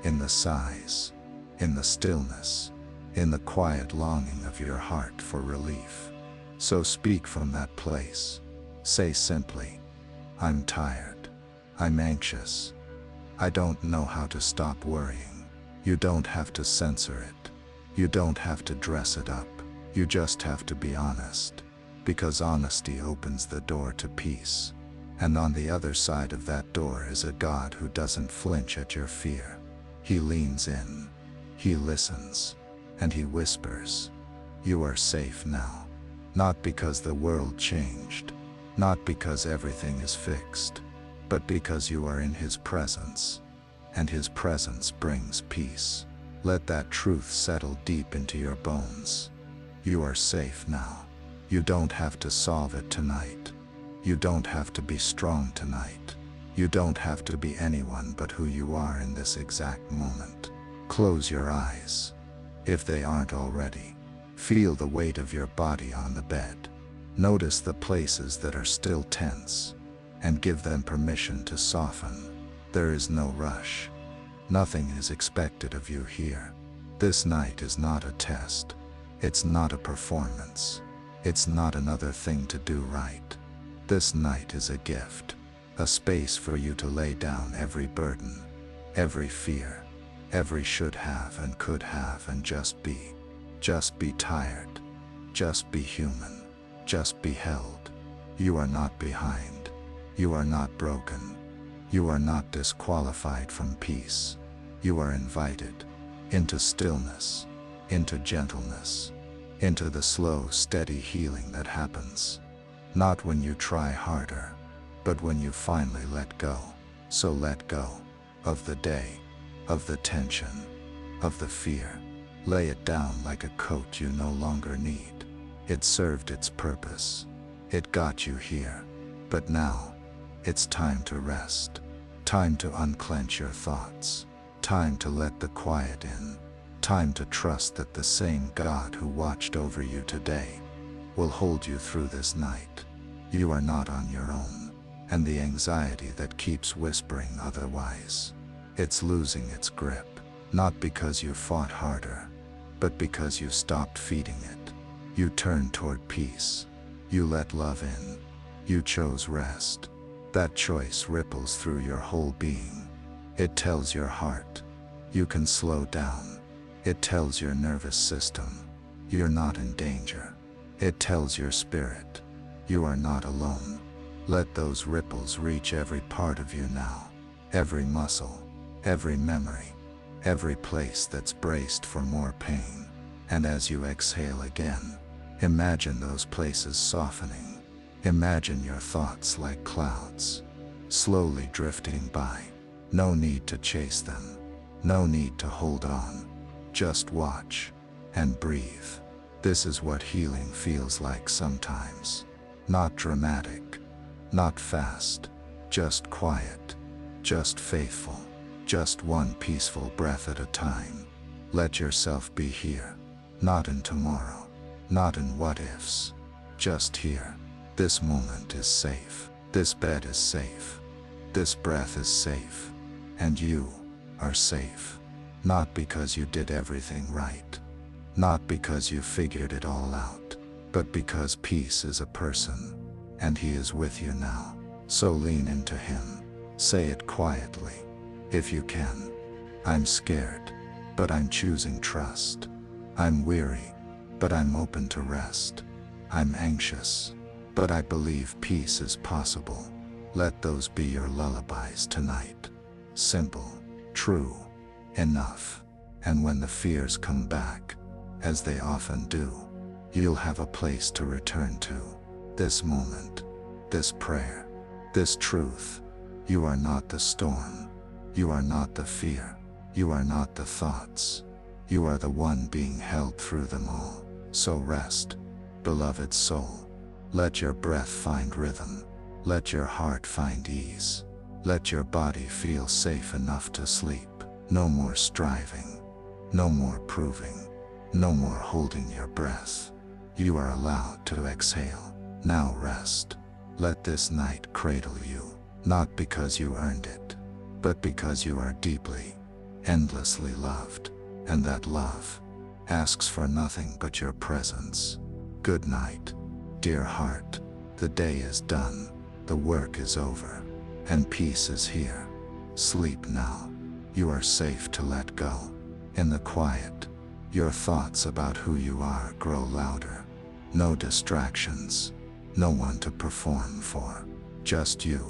In the sighs, in the stillness, in the quiet longing of your heart for relief. So speak from that place. Say simply, I'm tired. I'm anxious. I don't know how to stop worrying. You don't have to censor it. You don't have to dress it up. You just have to be honest. Because honesty opens the door to peace. And on the other side of that door is a God who doesn't flinch at your fear. He leans in. He listens. And he whispers, you are safe now. Not because the world changed. Not because everything is fixed. But because you are in his presence. And his presence brings peace. Let that truth settle deep into your bones. You are safe now. You don't have to solve it tonight. You don't have to be strong tonight. You don't have to be anyone but who you are in this exact moment. Close your eyes. If they aren't already, feel the weight of your body on the bed. Notice the places that are still tense, and give them permission to soften. There is no rush. Nothing is expected of you here. This night is not a test. It's not a performance. It's not another thing to do right. This night is a gift, a space for you to lay down every burden, every fear, every should have and could have, and just be. Just be tired. Just be human. Just be held. You are not behind. You are not broken. You are not disqualified from peace. You are invited into stillness, into gentleness, into the slow, steady healing that happens. Not when you try harder, but when you finally let go. So let go of the day, of the tension, of the fear. Lay it down like a coat you no longer need. It served its purpose. It got you here. But now, it's time to rest. Time to unclench your thoughts. Time to let the quiet in. Time to trust that the same God who watched over you today will hold you through this night. You are not on your own, and the anxiety that keeps whispering otherwise, it's losing its grip, not because you fought harder, but because you stopped feeding it. You turned toward peace. You let love in. You chose rest. That choice ripples through your whole being. It tells your heart, you can slow down. It tells your nervous system, you're not in danger. It tells your spirit, you are not alone. Let those ripples reach every part of you now. Every muscle, every memory, every place that's braced for more pain. And as you exhale again, imagine those places softening. Imagine your thoughts like clouds, slowly drifting by. No need to chase them. No need to hold on. Just watch and breathe. This is what healing feels like sometimes. Not dramatic, not fast, just quiet, just faithful, just one peaceful breath at a time. Let yourself be here, not in tomorrow, not in what ifs, just here. This moment is safe. This bed is safe. This breath is safe. And you are safe. Not because you did everything right. Not because you figured it all out. But because peace is a person. And he is with you now. So lean into him. Say it quietly, if you can. I'm scared, but I'm choosing trust. I'm weary, but I'm open to rest. I'm anxious, but I believe peace is possible. Let those be your lullabies tonight. Simple, true, enough. And when the fears come back, as they often do, you'll have a place to return to. This moment, this prayer, this truth. You are not the storm. You are not the fear. You are not the thoughts. You are the one being held through them all. So rest, beloved soul. Let your breath find rhythm. Let your heart find ease. Let your body feel safe enough to sleep. No more striving. No more proving. No more holding your breath. You are allowed to exhale. Now rest. Let this night cradle you, not because you earned it, but because you are deeply, endlessly loved, and that love asks for nothing but your presence. Good night, dear heart. The day is done, the work is over, and peace is here. Sleep now. You are safe to let go. In the quiet, your thoughts about who you are grow louder. No distractions, no one to perform for, just you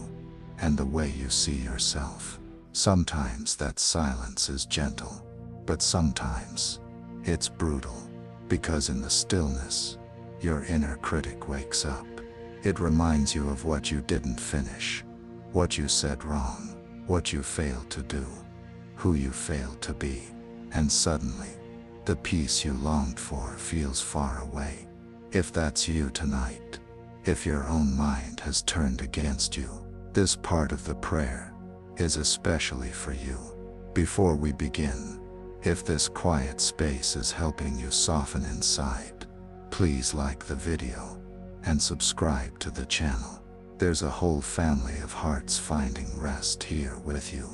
and the way you see yourself. Sometimes that silence is gentle, but sometimes it's brutal, because in the stillness, your inner critic wakes up. It reminds you of what you didn't finish, what you said wrong, what you failed to do, who you failed to be, and suddenly, the peace you longed for feels far away. If that's you tonight, if your own mind has turned against you, this part of the prayer is especially for you. Before we begin, if this quiet space is helping you soften inside, please like the video and subscribe to the channel. There's a whole family of hearts finding rest here with you.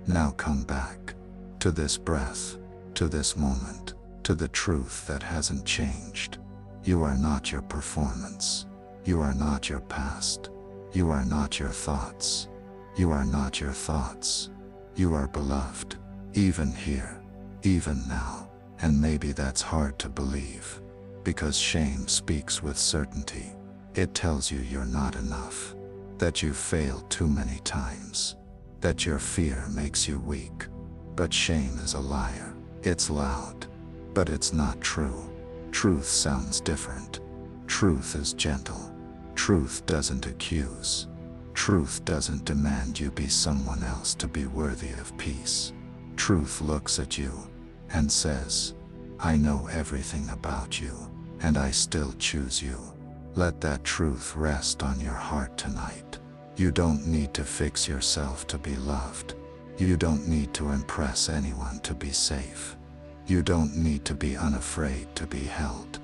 Now come back to this breath, to this moment, to the truth that hasn't changed. You are not your performance. You are not your past. You are not your thoughts. You are not your thoughts. You are beloved, even here, even now. And maybe that's hard to believe, because shame speaks with certainty. It tells you you're not enough, that you've failed too many times, that your fear makes you weak. But shame is a liar. It's loud, but it's not true. Truth sounds different. Truth is gentle. Truth doesn't accuse. Truth doesn't demand you be someone else to be worthy of peace. Truth looks at you and says, I know everything about you, and I still choose you. Let that truth rest on your heart tonight. You don't need to fix yourself to be loved. You don't need to impress anyone to be safe. You don't need to be unafraid to be held.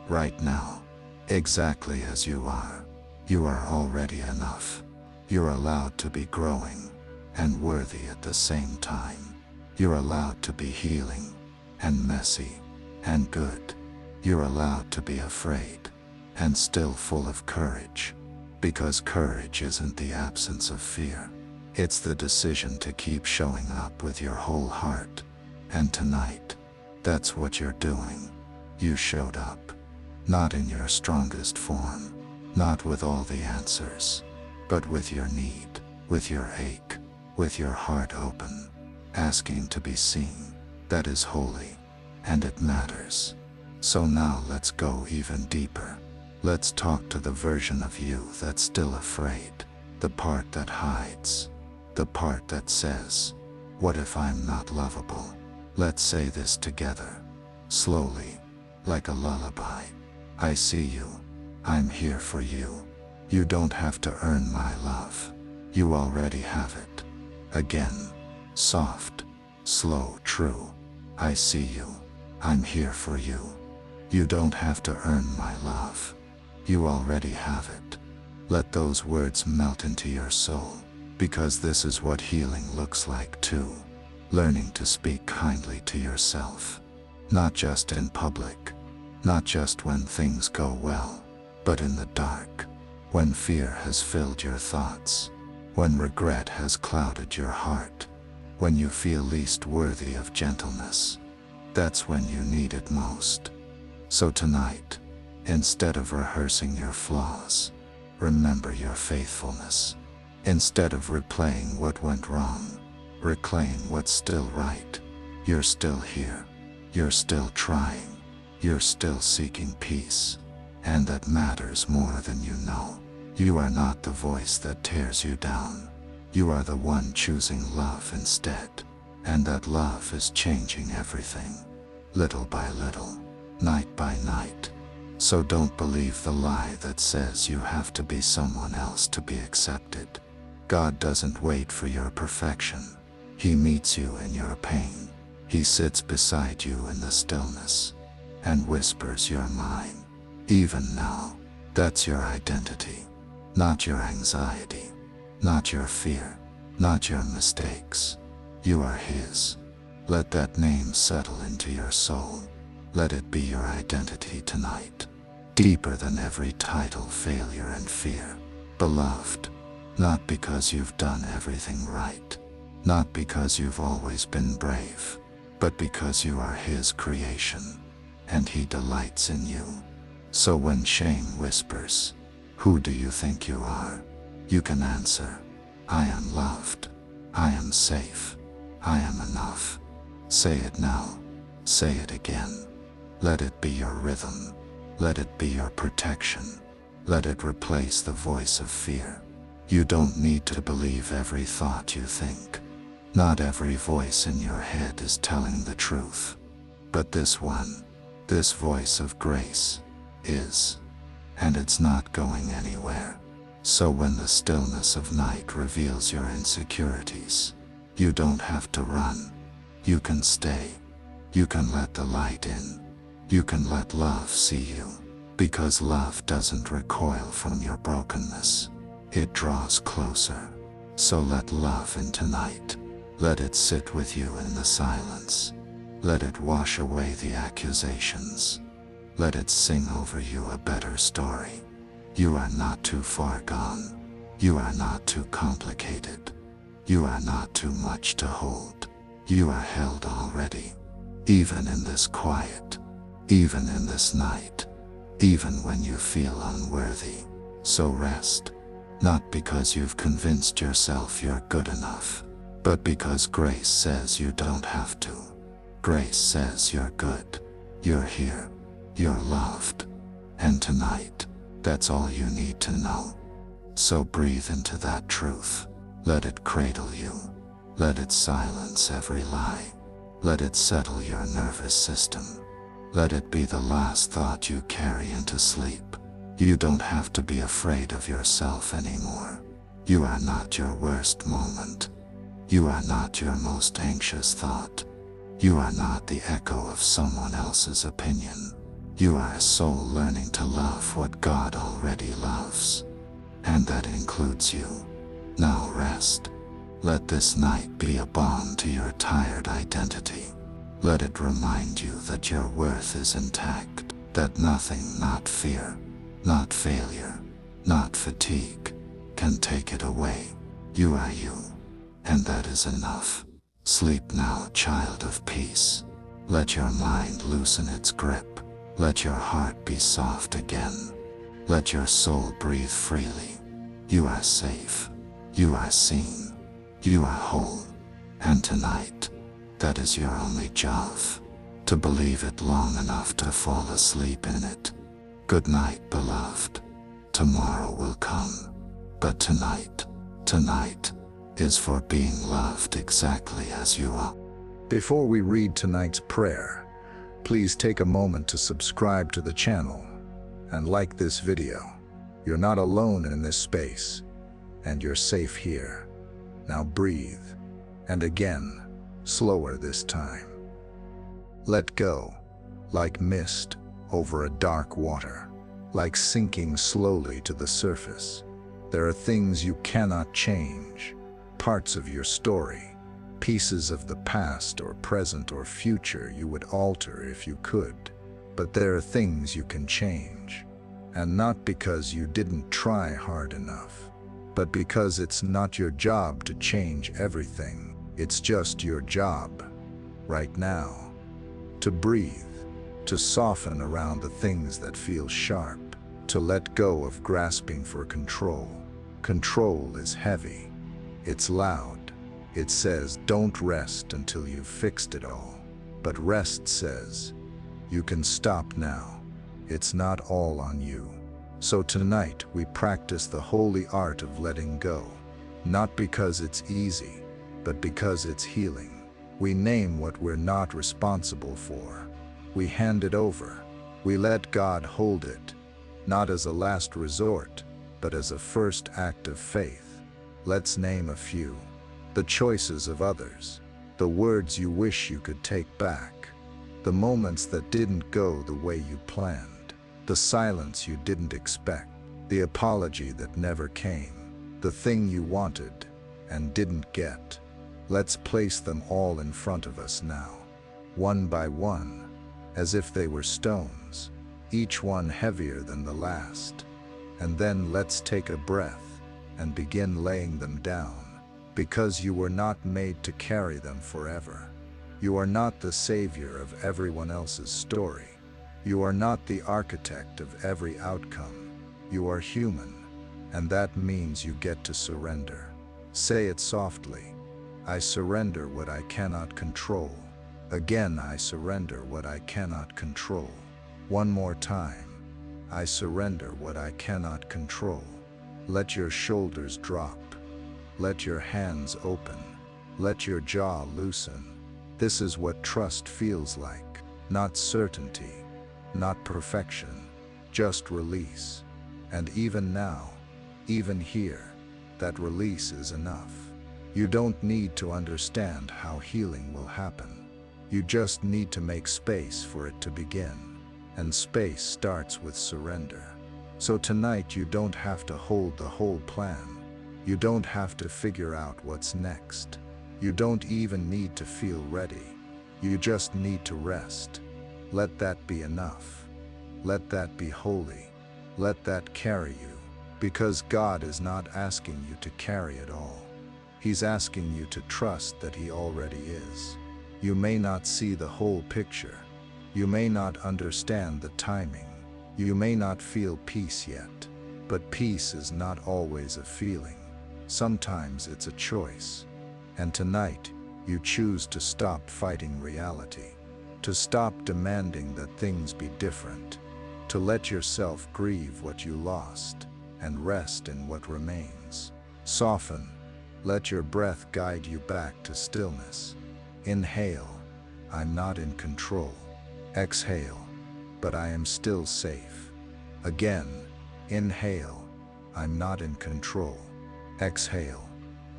Right now, exactly as you are already enough. You're allowed to be growing and worthy at the same time. You're allowed to be healing and messy and good. You're allowed to be afraid and still full of courage, because courage isn't the absence of fear. It's the decision to keep showing up with your whole heart. And tonight, that's what you're doing. You showed up, not in your strongest form, not with all the answers, but with your need, with your ache, with your heart open, asking to be seen. That is holy, and it matters. So now let's go even deeper. Let's talk to the version of you that's still afraid, the part that hides, the part that says, what if I'm not lovable? Let's say this together, slowly, like a lullaby. I see you. I'm here for you. You don't have to earn my love. You already have it. Again, soft, slow, true. I see you. I'm here for you. You don't have to earn my love. You already have it. Let those words melt into your soul, because this is what healing looks like too. Learning to speak kindly to yourself, not just in public, not just when things go well, but in the dark, when fear has filled your thoughts, when regret has clouded your heart, when you feel least worthy of gentleness. That's when you need it most. So tonight, instead of rehearsing your flaws, remember your faithfulness. Instead of replaying what went wrong, reclaim what's still right. You're still here. You're still trying. You're still seeking peace. And that matters more than you know. You are not the voice that tears you down. You are the one choosing love instead. And that love is changing everything, little by little, night by night. So don't believe the lie that says you have to be someone else to be accepted. God doesn't wait for your perfection. He meets you in your pain. He sits beside you in the stillness and whispers, "You're mine." Even now, that's your identity. Not your anxiety, not your fear, not your mistakes. You are His. Let that name settle into your soul. Let it be your identity tonight. Deeper than every title, failure, and fear. Beloved, not because you've done everything right, not because you've always been brave, but because you are His creation, and He delights in you. So when shame whispers, "Who do you think you are?" you can answer, "I am loved. I am safe. I am enough." Say it now. Say it again. Let it be your rhythm. Let it be your protection. Let it replace the voice of fear. You don't need to believe every thought you think. Not every voice in your head is telling the truth. But this one, this voice of grace, is. And it's not going anywhere. So when the stillness of night reveals your insecurities, you don't have to run. You can stay. You can let the light in. You can let love see you. Because love doesn't recoil from your brokenness. It draws closer. So let love in tonight. Let it sit with you in the silence. Let it wash away the accusations. Let it sing over you a better story. You are not too far gone. You are not too complicated. You are not too much to hold. You are held already. Even in this quiet. Even in this night. Even when you feel unworthy. So rest. Not because you've convinced yourself you're good enough, but because grace says you don't have to. Grace says you're good. You're here. You're loved. And tonight, that's all you need to know. So breathe into that truth. Let it cradle you. Let it silence every lie. Let it settle your nervous system. Let it be the last thought you carry into sleep. You don't have to be afraid of yourself anymore. You are not your worst moment. You are not your most anxious thought. You are not the echo of someone else's opinion. You are a soul learning to love what God already loves. And that includes you. Now rest. Let this night be a balm to your tired identity. Let it remind you that your worth is intact, that nothing, not fear, not failure, not fatigue, can take it away. You are you, and that is enough. Sleep now, child of peace. Let your mind loosen its grip. Let your heart be soft again. Let your soul breathe freely. You are safe. You are seen. You are whole. And tonight, that is your only job. To believe it long enough to fall asleep in it. Good night, beloved. Tomorrow will come. But tonight is for being loved exactly as you are. Before we read tonight's prayer, please take a moment to subscribe to the channel and like this video. You're not alone in this space, and you're safe here. Now breathe, and again, slower this time. Let go, like mist over a dark water, like sinking slowly to the surface. There are things you cannot change, parts of your story, pieces of the past or present or future you would alter if you could. But there are things you can change, and not because you didn't try hard enough, but because it's not your job to change everything. It's just your job, right now, to breathe, to soften around the things that feel sharp, to let go of grasping for control. Control is heavy. It's loud. It says, don't rest until you've fixed it all. But rest says, you can stop now. It's not all on you. So tonight we practice the holy art of letting go. Not because it's easy, but because it's healing. We name what we're not responsible for. We hand it over. We let God hold it, not as a last resort, but as a first act of faith. Let's name a few. The choices of others. The words you wish you could take back. The moments that didn't go the way you planned. The silence you didn't expect. The apology that never came. The thing you wanted and didn't get. Let's place them all in front of us now, one by one, as if they were stones, each one heavier than the last. And then let's take a breath and begin laying them down, because you were not made to carry them forever. You are not the savior of everyone else's story. You are not the architect of every outcome. You are human, and that means you get to surrender. Say it softly. I surrender what I cannot control. Again, I surrender what I cannot control. One more time. I surrender what I cannot control. Let your shoulders drop. Let your hands open. Let your jaw loosen. This is what trust feels like. Not certainty, not perfection, just release. And even now, even here, that release is enough. You don't need to understand how healing will happen. You just need to make space for it to begin. And space starts with surrender. So tonight you don't have to hold the whole plan. You don't have to figure out what's next. You don't even need to feel ready. You just need to rest. Let that be enough. Let that be holy. Let that carry you. Because God is not asking you to carry it all. He's asking you to trust that He already is. You may not see the whole picture. You may not understand the timing. You may not feel peace yet. But peace is not always a feeling. Sometimes it's a choice. And tonight, you choose to stop fighting reality. To stop demanding that things be different. To let yourself grieve what you lost and rest in what remains. Soften. Let your breath guide you back to stillness. Inhale, I'm not in control. Exhale, but I am still safe. Again, inhale, I'm not in control. Exhale,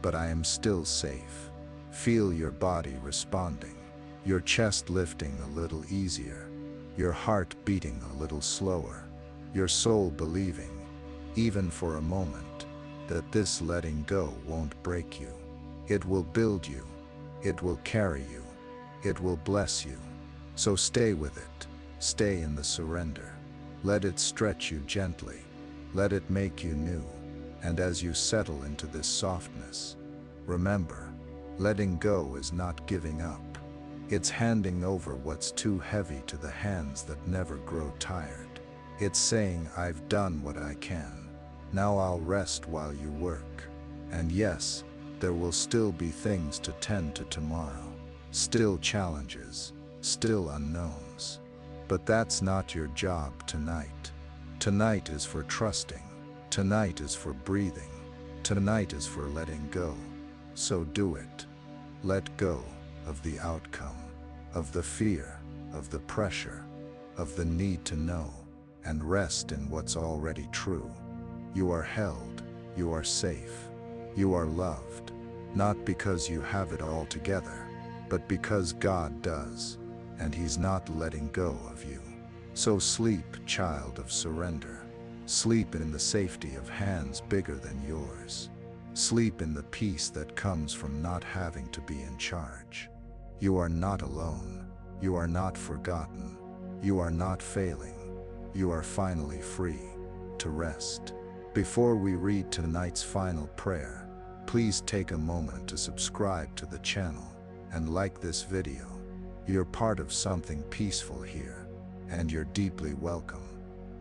but I am still safe. Feel your body responding, your chest lifting a little easier, your heart beating a little slower, your soul believing, even for a moment, that this letting go won't break you. It will build you. It will carry you. It will bless you. So stay with it. Stay in the surrender. Let it stretch you gently. Let it make you new. And as you settle into this softness, remember, letting go is not giving up. It's handing over what's too heavy to the hands that never grow tired. It's saying, I've done what I can. Now I'll rest while you work. And yes, there will still be things to tend to tomorrow. Still challenges, still unknowns. But that's not your job tonight. Tonight is for trusting. Tonight is for breathing. Tonight is for letting go. So do it. Let go of the outcome, of the fear, of the pressure, of the need to know, and rest in what's already true. You are held, you are safe, you are loved, not because you have it all together, but because God does, and He's not letting go of you. So sleep, child of surrender. Sleep in the safety of hands bigger than yours. Sleep in the peace that comes from not having to be in charge. You are not alone. You are not forgotten. You are not failing. You are finally free to rest. Before we read tonight's final prayer, please take a moment to subscribe to the channel and like this video. You're part of something peaceful here, and you're deeply welcome.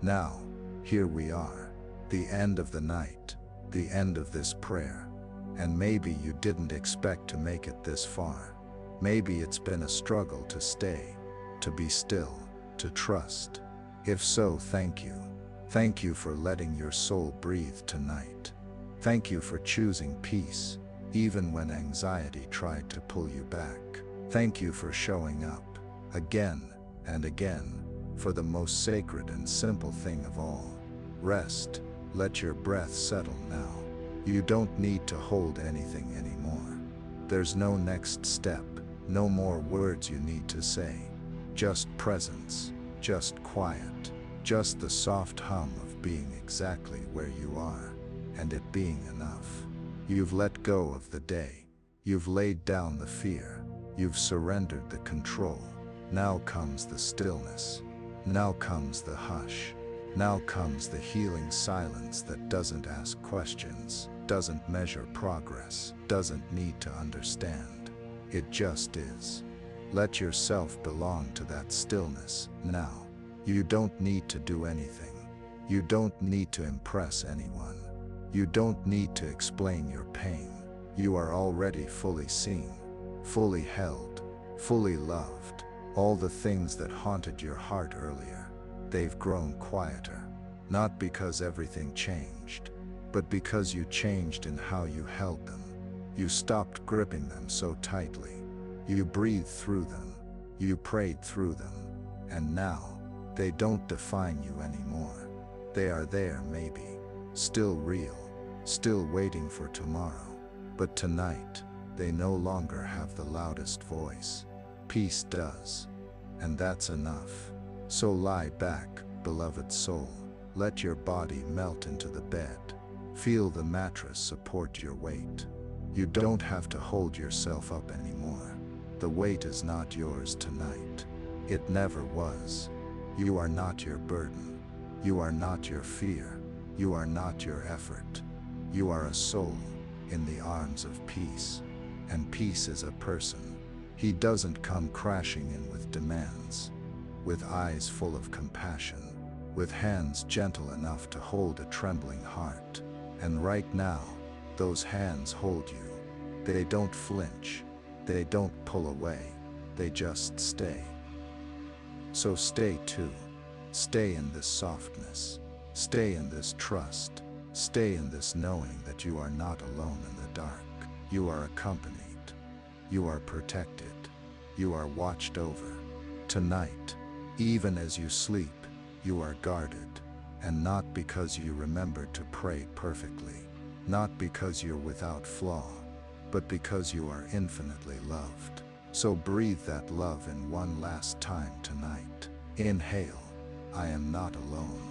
Now, here we are, the end of the night, the end of this prayer. And maybe you didn't expect to make it this far. Maybe it's been a struggle to stay, to be still, to trust. If so, thank you. Thank you for letting your soul breathe tonight. Thank you for choosing peace, even when anxiety tried to pull you back. Thank you for showing up, again and again, for the most sacred and simple thing of all. Rest. Let your breath settle now. You don't need to hold anything anymore. There's no next step, no more words you need to say. Just presence, just quiet, just the soft hum of being exactly where you are, and it being enough. You've let go of the day. You've laid down the fear. You've surrendered the control. Now comes the stillness. Now comes the hush. Now comes the healing silence that doesn't ask questions, doesn't measure progress, doesn't need to understand. It just is. Let yourself belong to that stillness now. You don't need to do anything. You don't need to impress anyone. You don't need to explain your pain. You are already fully seen, fully held, fully loved. All the things that haunted your heart earlier, they've grown quieter. Not because everything changed, but because you changed in how you held them. You stopped gripping them so tightly. You breathed through them. You prayed through them. And now, they don't define you anymore. They are there maybe, still real, still waiting for tomorrow. But tonight, they no longer have the loudest voice. Peace does. And that's enough. So lie back, beloved soul. Let your body melt into the bed. Feel the mattress support your weight. You don't have to hold yourself up anymore. The weight is not yours tonight. It never was. You are not your burden. You are not your fear. You are not your effort. You are a soul in the arms of peace. And peace is a person. He doesn't come crashing in with demands, with eyes full of compassion, with hands gentle enough to hold a trembling heart. And right now, those hands hold you. They don't flinch. They don't pull away. They just stay. So stay too. Stay in this softness. Stay in this trust. Stay in this knowing that you are not alone in the dark. You are accompanied. You are protected. You are watched over. Tonight, even as you sleep, you are guarded. And not because you remembered to pray perfectly. Not because you're without flaw, but because you are infinitely loved. So breathe that love in one last time tonight. Inhale, I am not alone.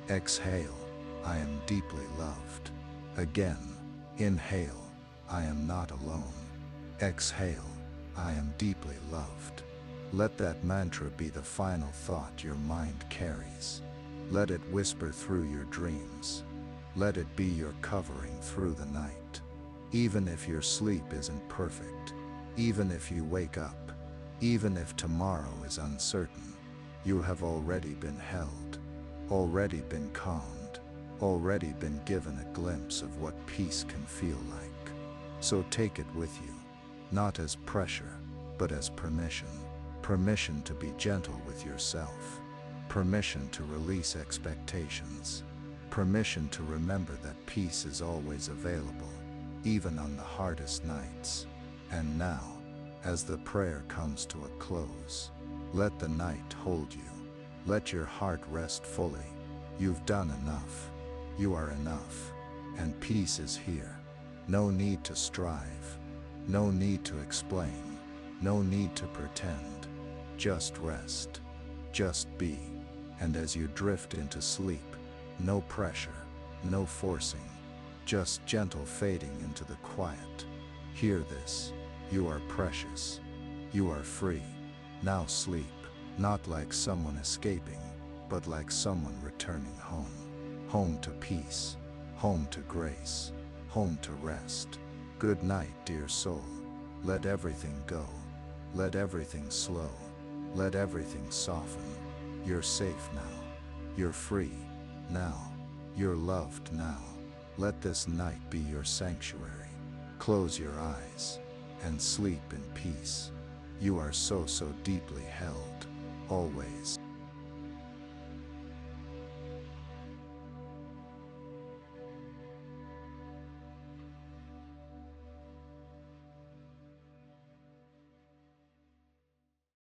Exhale, I am deeply loved. Again, inhale, I am not alone. Exhale, I am deeply loved. Let that mantra be the final thought your mind carries. Let it whisper through your dreams. Let it be your covering through the night. Even if your sleep isn't perfect, even if you wake up, even if tomorrow is uncertain, you have already been held, already been calmed, already been given a glimpse of what peace can feel like. So take it with you, not as pressure, but as permission. Permission to be gentle with yourself. Permission to release expectations. Permission to remember that peace is always available, even on the hardest nights. And now, as the prayer comes to a close, let the night hold you. Let your heart rest fully. You've done enough. You are enough. And peace is here. No need to strive. No need to explain. No need to pretend. Just rest. Just be. And as you drift into sleep, no pressure, no forcing, just gentle fading into the quiet. Hear this. You are precious. You are free. Now sleep, not like someone escaping, but like someone returning home. Home to peace. Home to grace. Home to rest. Good night, dear soul. Let everything go. Let everything slow. Let everything soften. You're safe now. You're free now. You're loved now. Let this night be your sanctuary. Close your eyes and sleep in peace. You are so deeply held, always.